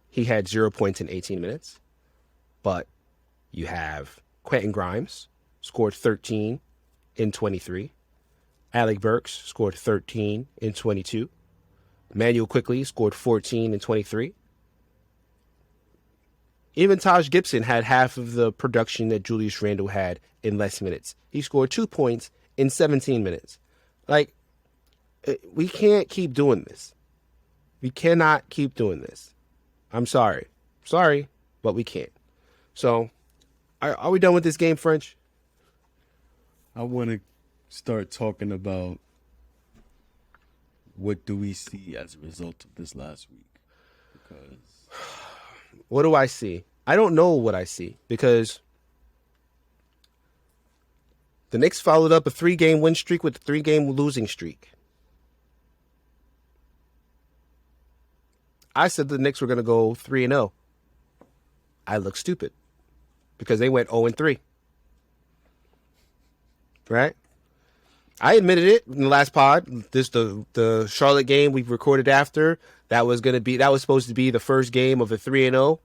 He had 0 points in 18 minutes. But you have Quentin Grimes, scored 13 in 23. Alec Burks scored 13 in 22. Manuel Quickly scored 14 in 23. Even Taj Gibson had half of the production that Julius Randle had in less minutes. He scored 2 points in 17 minutes. Like, we can't keep doing this. We cannot keep doing this. I'm sorry. Sorry, but we can't. So, are we done with this game, French? I want to start talking about what do we see as a result of this last week. Because what do I see? I don't know what I see because the Knicks followed up a 3-game win streak with a 3-game losing streak. I said the Knicks were going to go 3-0. I look stupid because they went 0-3. Right? I admitted it in the last pod. The Charlotte game we recorded after, that was supposed to be the first game of a 3-0.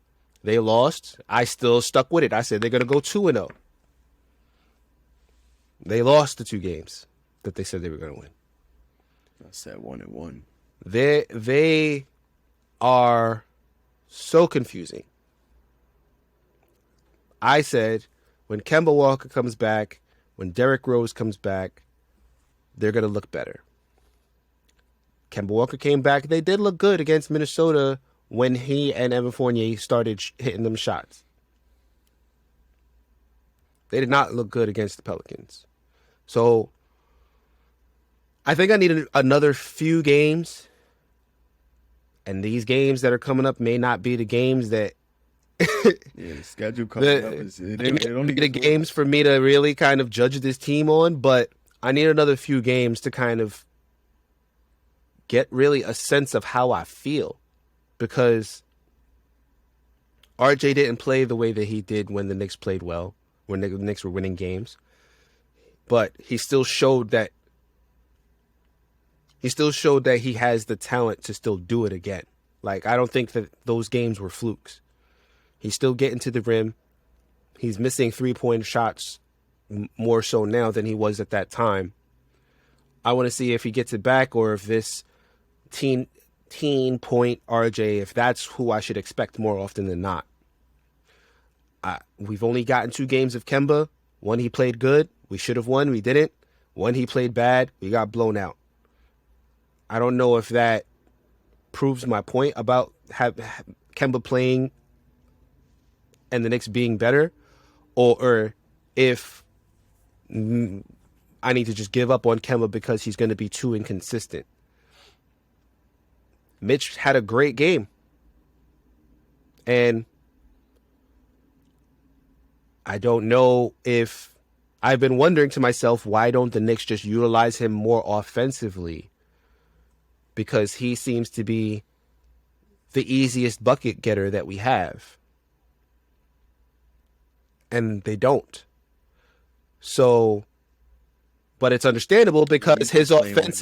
They lost. I still stuck with it. I said they're going to go 2-0. They lost the 2 games that they said they were going to win. I said 1-1. They are so confusing. I said when Kemba Walker comes back, when Derrick Rose comes back, they're going to look better. Kemba Walker came back. They did look good against Minnesota when he and Evan Fournier started hitting them shots. They did not look good against the Pelicans. So I think I need another few games. And these games that are coming up may not be the games that the schedule coming up is it only the games for me to really kind of judge this team on, but I need another few games to kind of get really a sense of how I feel, because RJ didn't play the way that he did when the Knicks played well, when the Knicks were winning games, but he still showed that he has the talent to still do it again. Like, I don't think that those games were flukes. He's still getting to the rim. He's missing 3-point shots more so now than he was at that time. I want to see if he gets it back, or if this teen point RJ, if that's who I should expect more often than not. We've only gotten 2 games of Kemba. One he played good. We should have won. We didn't. One he played bad. We got blown out. I don't know if that proves my point about Kemba playing and the Knicks being better, or if I need to just give up on Kemba because he's going to be too inconsistent. Mitch had a great game. And I don't know if I've been wondering to myself, why don't the Knicks just utilize him more offensively? Because he seems to be the easiest bucket getter that we have. And they don't. So, but it's understandable because his offense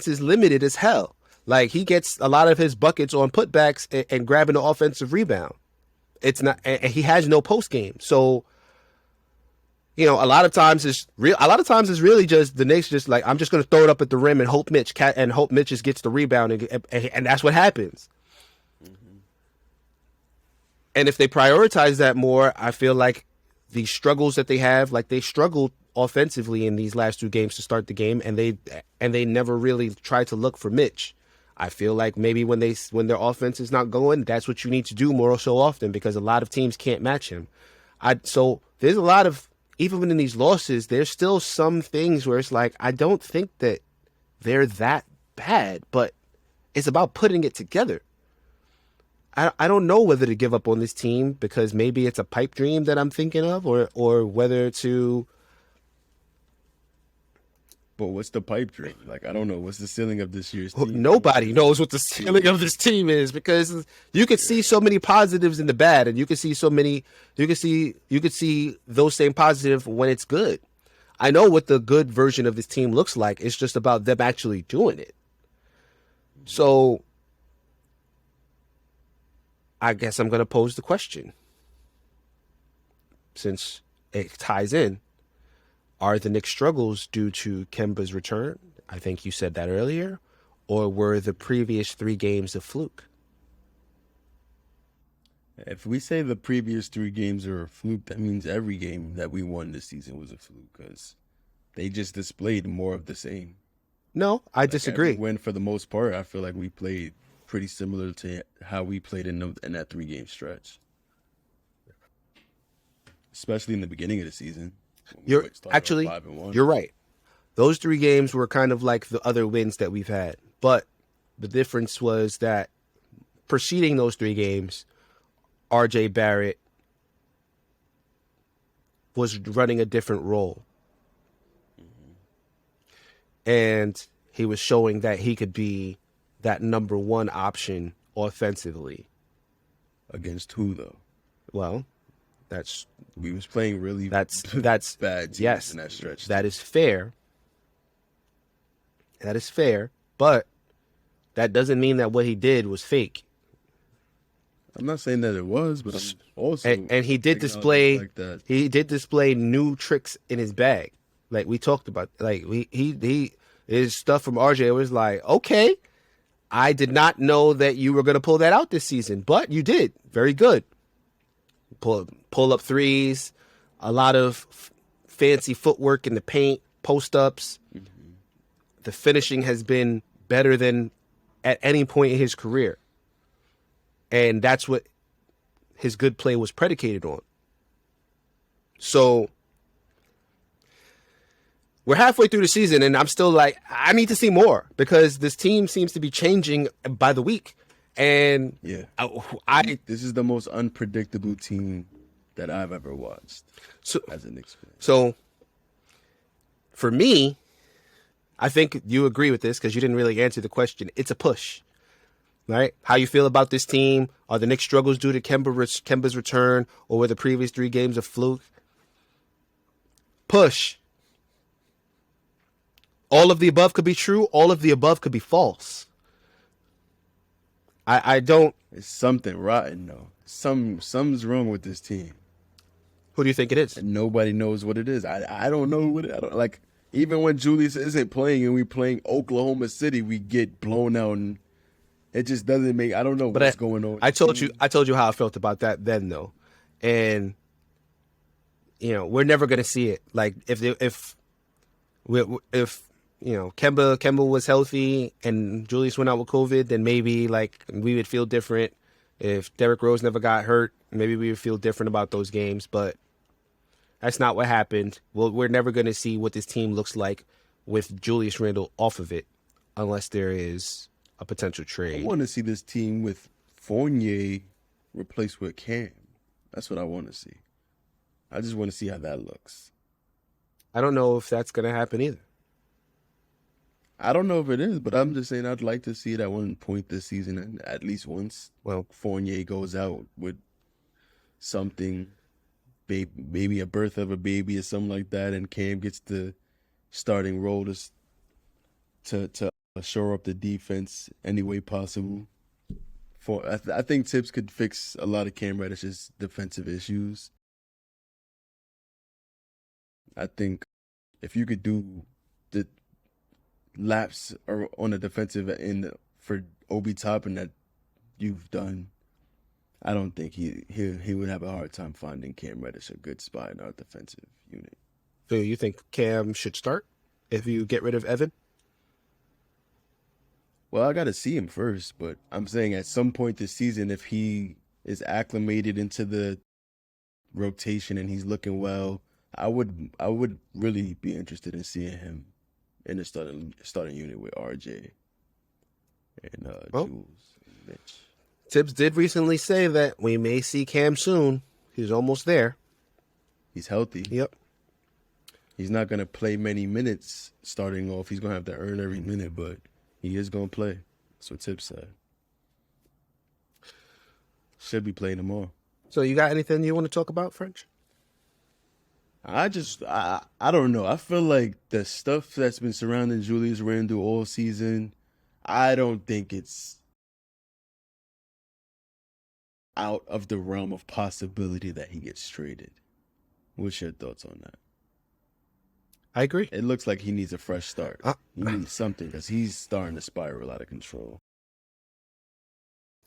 is limited as hell. Like, he gets a lot of his buckets on putbacks and grabbing the offensive rebound. It's not, and he has no post game. So, you know, a lot of times it's really just the Knicks just like, I'm just going to throw it up at the rim and hope Mitch just gets the rebound, and that's what happens. Mm-hmm. And if they prioritize that more, I feel like the struggles that they have, like they struggled offensively in these last 2 games to start the game, and they never really tried to look for Mitch. I feel like maybe when their offense is not going, that's what you need to do more so often, because a lot of teams can't match him. So there's a lot of, even in these losses, there's still some things where it's like, I don't think that they're that bad, but it's about putting it together. I don't know whether to give up on this team because maybe it's a pipe dream that I'm thinking of, or whether to. But what's the pipe dream? Like, I don't know. What's the ceiling of this year's team? Nobody knows what the ceiling of this team is, because you could see so many positives in the bad, and you could see those same positives when it's good. I know what the good version of this team looks like. It's just about them actually doing it. So I guess I'm going to pose the question, since it ties in. Are the Knicks' struggles due to Kemba's return? I think you said that earlier. Or were the previous 3 games a fluke? If we say the previous 3 games are a fluke, that means every game that we won this season was a fluke because they just displayed more of the same. No, I Like disagree. every win, for the most part, I feel like we played pretty similar to how we played in that 3-game stretch, especially in the beginning of the season. You're Started off actually 5-1. you're right. Those 3 games were kind of like the other wins that we've had, but the difference was that preceding those 3 games, RJ Barrett was running a different role, and he was showing that he could be that number 1 option offensively. Against who though? Well, that's We was playing really that's bad teams yes, in that stretch. that is fair. That is fair, but that doesn't mean that what he did was fake. I'm not saying that it was, but I'm also And he did acknowledging display like that. he did display new tricks in his bag. Like we talked about, like he his stuff from RJ was like, okay, I did not know that you were going to pull that out this season, but you did. Very good. Pull up threes, a lot of fancy footwork in the paint, post ups. Mm-hmm. The finishing has been better than at any point in his career. And that's what his good play was predicated on. So we're halfway through the season, and I'm still like, I need to see more because this team seems to be changing by the week. And Yeah, I this is the most unpredictable team that I've ever watched as a Knicks fan. So for me, I think you agree with this because you didn't really answer the question. It's a push, right? How you feel about this team? Are the Knicks' struggles due to Kemba's return, or were the previous 3 games a fluke? Push. All of the above could be true. All of the above could be false. I don't. It's something rotten though. Something's wrong with this team. Who do you think it is? And nobody knows what it is. I don't know what I don't like. Even when Julius isn't playing and we playing Oklahoma City, we get blown out, and it just doesn't make. I don't know what's going on. I told you how I felt about that then, though, and we're never gonna see it. Like if Kemba was healthy and Julius went out with COVID, then maybe like we would feel different. If Derrick Rose never got hurt, maybe we would feel different about those games. But that's not what happened. Well, we're never going to see what this team looks like with Julius Randle off of it unless there is a potential I trade. want to see this team with Fournier replaced with Cam. That's what I want to see. I just want to see how that looks. I don't know if that's going to happen either. I don't know if it is, but I'm just saying I'd like to see it at one point this season, and at least once. Well, Fournier goes out with something, maybe a birth of a baby or something like that, and Cam gets the starting role to shore up the defense any way possible. I think Tibbs could fix a lot of Cam Reddish's defensive issues. I think if you could do the laps on the defensive end for Obi Toppin that you've done, I don't think he would have a hard time finding Cam Reddish a good spot in our defensive unit. So you think Cam should start if you get rid of Evan? Well, I got to see him first, but I'm saying at some point this season, if he is acclimated into the rotation and he's looking well, I would really be interested in seeing him in the starting unit with RJ and Jules and Mitch. Tibbs did recently say that we may see Cam soon. He's almost there. He's healthy. Yep. He's not going to play many minutes starting off. He's going to have to earn every minute, but he is going to play. That's what Tibbs said. Should be playing tomorrow. So you got anything you want to talk about, French? I don't know. I feel like the stuff that's been surrounding Julius Randle all season, I don't think it's out of the realm of possibility that he gets traded. What's your thoughts on that? I agree. It looks like he needs a fresh start. He needs something because he's starting to spiral out of control.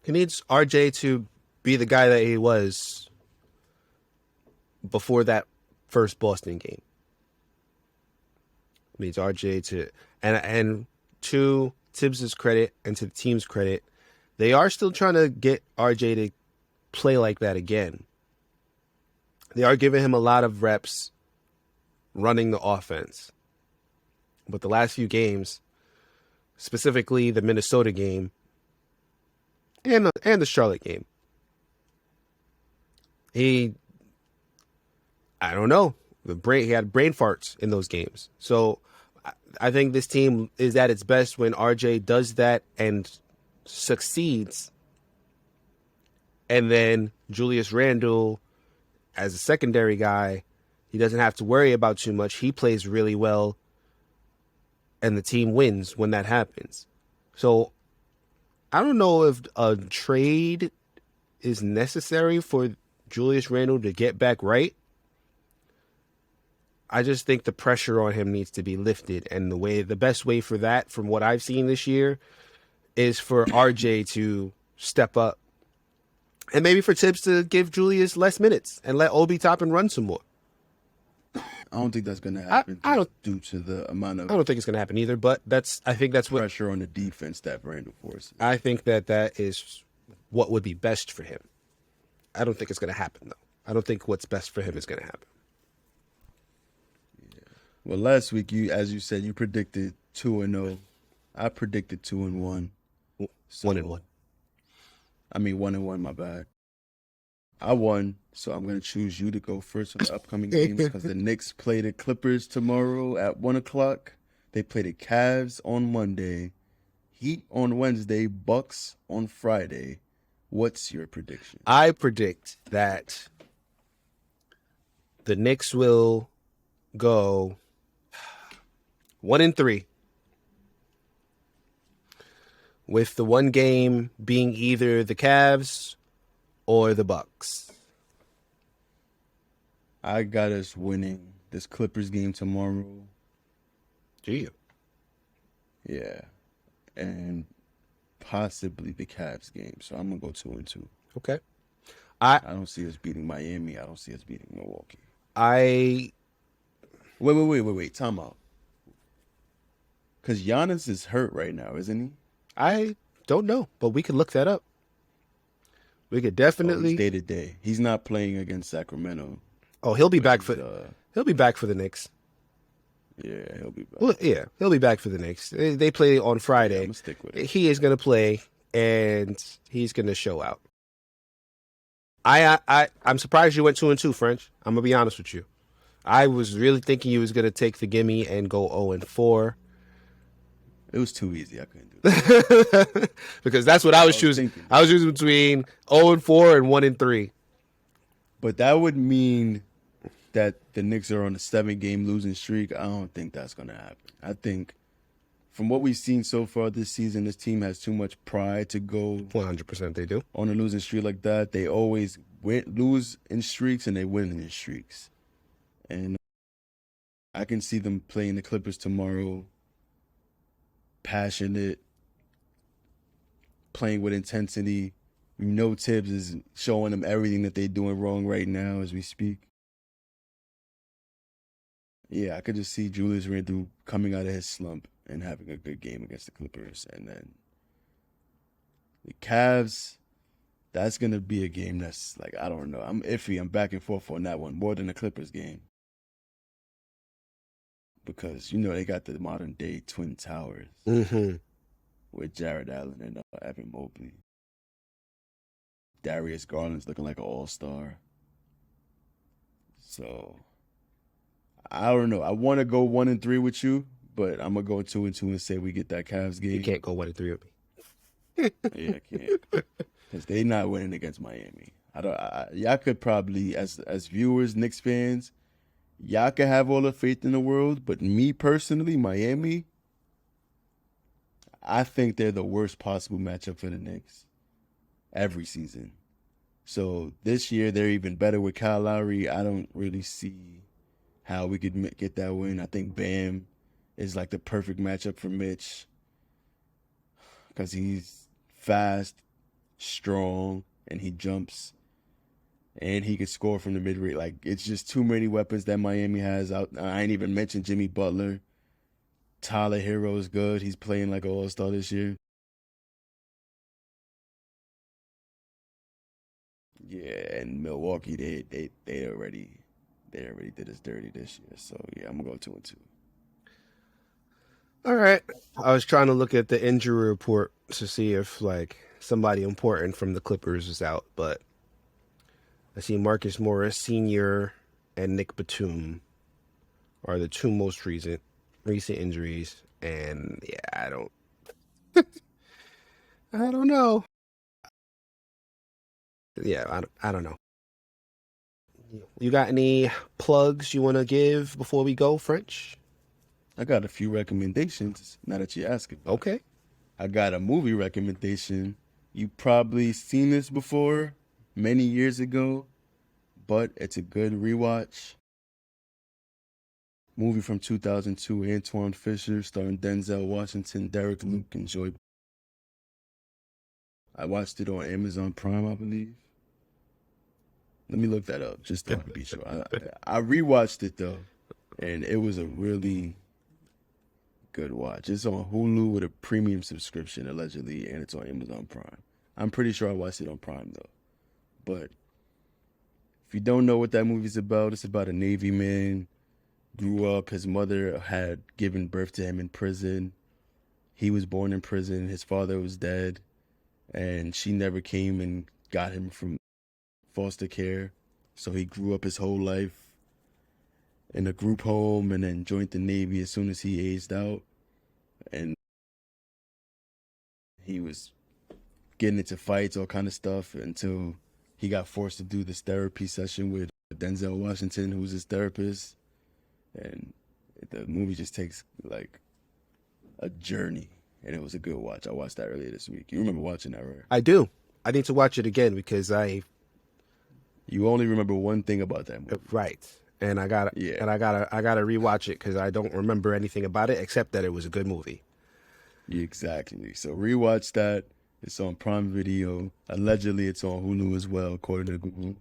He needs RJ to be the guy that he was before that first Boston game. He needs RJ to, and to Tibbs' credit and to the team's credit, they are still trying to get RJ to play like that again. They are giving him a lot of reps running the offense. But the last few games, specifically the Minnesota game and the Charlotte game, I don't know. He had brain farts in those games. So I think this team is at its best when RJ does that and succeeds. And then Julius Randle, as a secondary guy, he doesn't have to worry about too much. He plays really well, and the team wins when that happens. So I don't know if a trade is necessary for Julius Randle to get back right. I just think the pressure on him needs to be lifted, and the best way for that, from what I've seen this year, is for RJ to step up, and maybe for Tibbs to give Julius less minutes and let Obi Toppin run some more. I don't think that's going to happen. I don't due to the amount of I don't think it's going to happen either. But I think that's what pressure on the defense that Randle forces. I think that is what would be best for him. I don't think it's going to happen though. I don't think what's best for him is going to happen. Well, last week as you said, you predicted 2-0. I predicted 2-1. 1-1. I mean 1-1. My bad. I won, so I'm gonna choose you to go first on the upcoming games because the Knicks play the Clippers tomorrow at 1:00. They play the Cavs on Monday, Heat on Wednesday, Bucks on Friday. What's your prediction? I predict that the Knicks will go 1-3, with the one game being either the Cavs or the Bucks. I got us winning this Clippers game tomorrow. Do you? Yeah, and possibly the Cavs game. So I'm gonna go 2-2. Okay. I don't see us beating Miami. I don't see us beating Milwaukee. Wait. Time out. Because Giannis is hurt right now, isn't he? I don't know, but we could look that up. We could definitely day to day. He's not playing against Sacramento. Oh, he'll be back for the Knicks. Yeah, he'll be back. Well, yeah, he'll be back for the Knicks. They play on Friday. I'm gonna stick with it. He is going to play, and he's going to show out. I'm surprised you went 2-2, French. I'm gonna be honest with you. I was really thinking you was going to take the gimme and go 0-4. It was too easy. I couldn't do it. Because that's what I was choosing. Thinking. I was choosing between 0-4 and 1-3. But that would mean that the Knicks are on a 7-game losing streak. I don't think that's going to happen. I think from what we've seen so far this season, this team has too much pride to go 100% they do. on a losing streak like that. They always lose in streaks and they win in streaks. And I can see them playing the Clippers tomorrow, passionate, playing with intensity. You know Tibbs is showing them everything that they're doing wrong right now as we speak. Yeah, I could just see Julius Randle coming out of his slump and having a good game against the Clippers. And then the Cavs, that's going to be a game that's like, I don't know. I'm iffy. I'm back and forth on that one more than the Clippers game. Because, you know, they got the modern day Twin Towers with Jared Allen and Evan Mobley. Darius Garland's looking like an all-star. So, I don't know. I want to go 1-3 with you, but I'm going to go 2-2 and say we get that Cavs game. You can't go 1-3 with me. Yeah, I can't. Because they're not winning against Miami. Y'all could probably, as viewers, Knicks fans, y'all can have all the faith in the world, but me personally, Miami, I think they're the worst possible matchup for the Knicks every season. So this year they're even better with Kyle Lowry. I don't really see how we could get that win. I think Bam is like the perfect matchup for Mitch because he's fast, strong, and he jumps, and he could score from the mid-range. Like, it's just too many weapons that Miami has out. I ain't even mentioned Jimmy Butler. Tyler Hero is good. He's playing like an all-star this year. Yeah, and Milwaukee, they already did us dirty this year. So yeah, I'm gonna go 2-2. All right. I was trying to look at the injury report to see if like somebody important from the Clippers is out, but I see Marcus Morris Sr. and Nick Batum are the two most recent injuries, and yeah, I don't know. Yeah, I don't know. You got any plugs you want to give before we go, French? I got a few recommendations. Now that you're asking, Okay. I got a movie recommendation. You probably seen this before, many years ago, but it's a good rewatch. Movie from 2002, Antoine Fisher, starring Denzel Washington, Derek Luke, and Joy. I watched it on Amazon Prime, I believe. Let me look that up, just to be sure. I rewatched it, though, and it was a really good watch. It's on Hulu with a premium subscription, allegedly, and it's on Amazon Prime. I'm pretty sure I watched it on Prime, though. But if you don't know what that movie's about, it's about a Navy man. Grew up, his mother had given birth to him in prison. He was born in prison. His father was dead, and she never came and got him from foster care. So he grew up his whole life in a group home and then joined the Navy as soon as he aged out. And he was getting into fights, all kind of stuff, until he got forced to do this therapy session with Denzel Washington, who's his therapist. And the movie just takes like a journey, and it was a good watch. I watched that earlier this week. You remember watching that, right? I do. I need to watch it again because You only remember one thing about that movie. right, and I gotta rewatch it because I don't remember anything about it except that it was a good movie. Exactly. So rewatch that. It's on Prime Video. Allegedly, it's on Hulu as well, according to Google.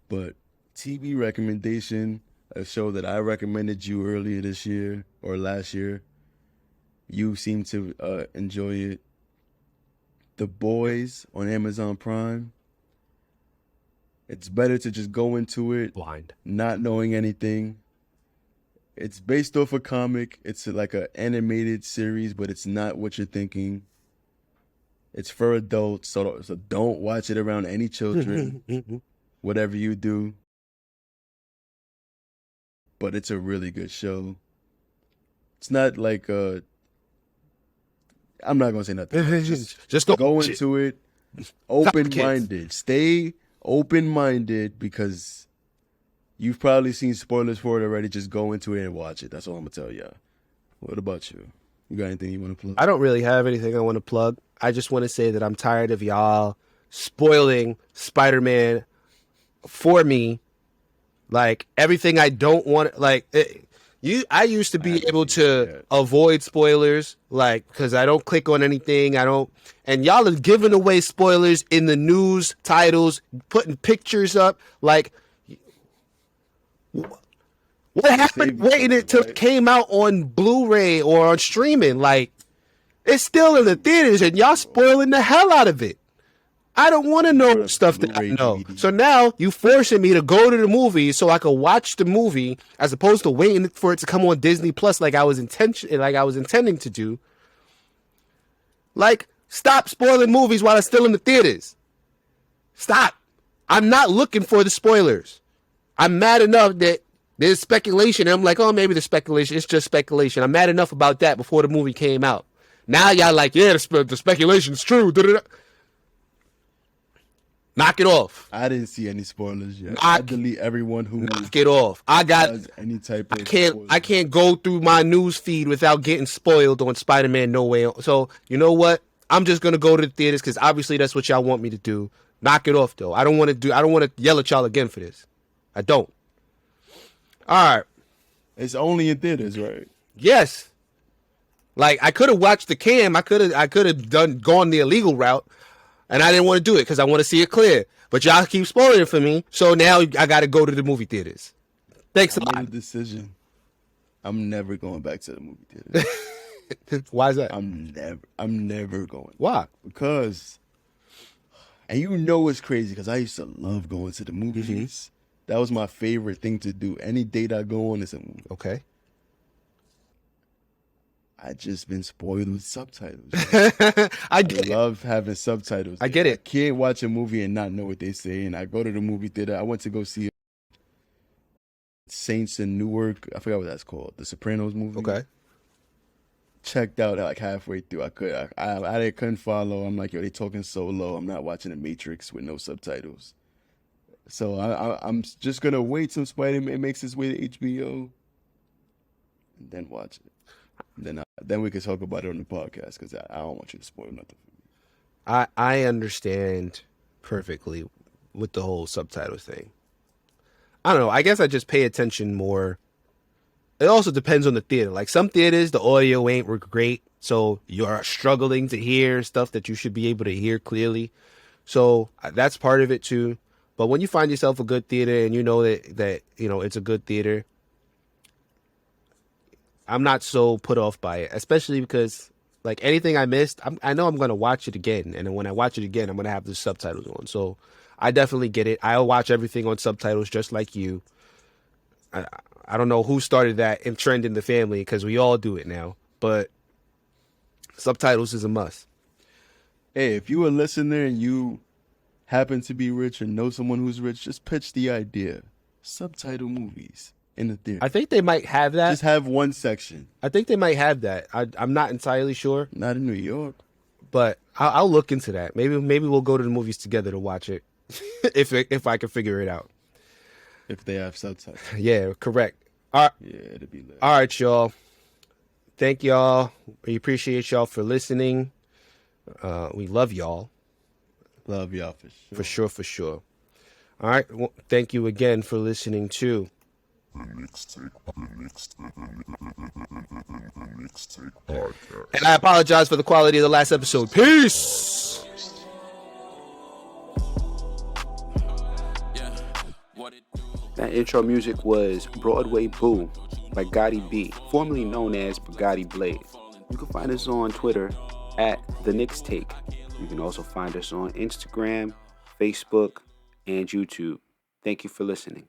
But TV recommendation, a show that I recommended you earlier this year or last year. You seem to enjoy it. The Boys on Amazon Prime. It's better to just go into it Blind. not knowing anything. It's based off a comic. It's like an animated series, but it's not what you're thinking. It's for adults, so don't watch it around any children, whatever you do. But it's a really good show. It's not like I'm not gonna say nothing. Just go Go watch it. into it open-minded. Stay open-minded because you've probably seen spoilers for it already. Just go into it and watch it. That's all I'm gonna tell y'all. What about you? You got anything you want to plug? I don't really have anything I want to plug. I just want to say that I'm tired of y'all spoiling Spider-Man for me. Like everything I don't want, like I used to be able to avoid spoilers, like because I don't click on anything. And y'all are giving away spoilers in the news titles, putting pictures up. Like, what happened waiting until it came out on Blu-ray or on streaming? Like, it's still in the theaters, and y'all spoiling the hell out of it. I don't want to know stuff that I know. DVD. So now you forcing me to go to the movie so I could watch the movie as opposed to waiting for it to come on Disney Plus like I was intending to do. Like, stop spoiling movies while it's still in the theaters. Stop. I'm not looking for the spoilers. I'm mad enough that there's speculation. And I'm like, oh, maybe the speculation. It's just speculation. I'm mad enough about that before the movie came out. Now y'all like, yeah, the speculation's true. Da-da-da. Knock it off. I didn't see any spoilers yet. Knock- I delete everyone who Knock it off. I got. does any type of I can't go through my news feed without getting spoiled on Spider-Man No Way Home. So you know what? I'm just gonna go to the theaters because obviously that's what y'all want me to do. Knock it off though. I don't want to yell at y'all again for this. I don't. All right. It's only in theaters, right? Yes. Like I could have watched the cam. I could have gone the illegal route, and I didn't want to do it because I want to see it clear. But y'all keep spoiling it for me, so now I got to go to the movie theaters. Thanks a I made lot. a decision. I'm never going back to the movie theater. Why is that? I'm never going. Why? Because, and you know it's crazy because I used to love going to the movies. Mm-hmm. That was my favorite thing to do. Any date I go on is a movie. Okay. I just been spoiled with subtitles. I get it. love having subtitles. I get it. I can't watch a movie and not know what they say. And I go to the movie theater. I went to go see Saints in Newark. I forgot what that's called. The Sopranos movie. Okay. Checked out like halfway through. I couldn't follow. I'm like, yo, they talking so low. I'm not watching The Matrix with no subtitles. So I'm just gonna wait till Spider-Man makes his way to HBO, and then watch it. Then we can talk about it on the podcast because I don't want you to spoil nothing for me. I understand perfectly with the whole subtitle thing. I don't know. I guess I just pay attention more. It also depends on the theater. Like some theaters, the audio ain't great, so you're struggling to hear stuff that you should be able to hear clearly. So that's part of it too. But when you find yourself a good theater and you know that you know it's a good theater, I'm not so put off by it, especially because like anything I missed, I know I'm going to watch it again. And then when I watch it again, I'm going to have the subtitles on. So I definitely get it. I'll watch everything on subtitles just like you. I don't know who started that trend in the family because we all do it now. But subtitles is a must. Hey, if you a listener and you happen to be rich or know someone who's rich, just pitch the idea. Subtitle movies in the theater. I think they might have that. Just have one section. I think they might have that. I'm not entirely sure, Not in New York. but I'll look into that. Maybe we'll go to the movies together to watch it, if I can figure it out. If they have subtitles. Yeah, correct. All right, Yeah, it'd be lit. all right, y'all. Thank y'all. We appreciate y'all for listening. We love y'all Love y'all for sure. for sure. All right. Well, thank you again for listening to. The Mixtape Podcast. And I apologize for the quality of the last episode. Peace. Yeah, what it do? That intro music was Broadway Boo by Gotti B, formerly known as Bugatti Blade. You can find us on Twitter at The Knicks Take. You can also find us on Instagram, Facebook, and YouTube. Thank you for listening.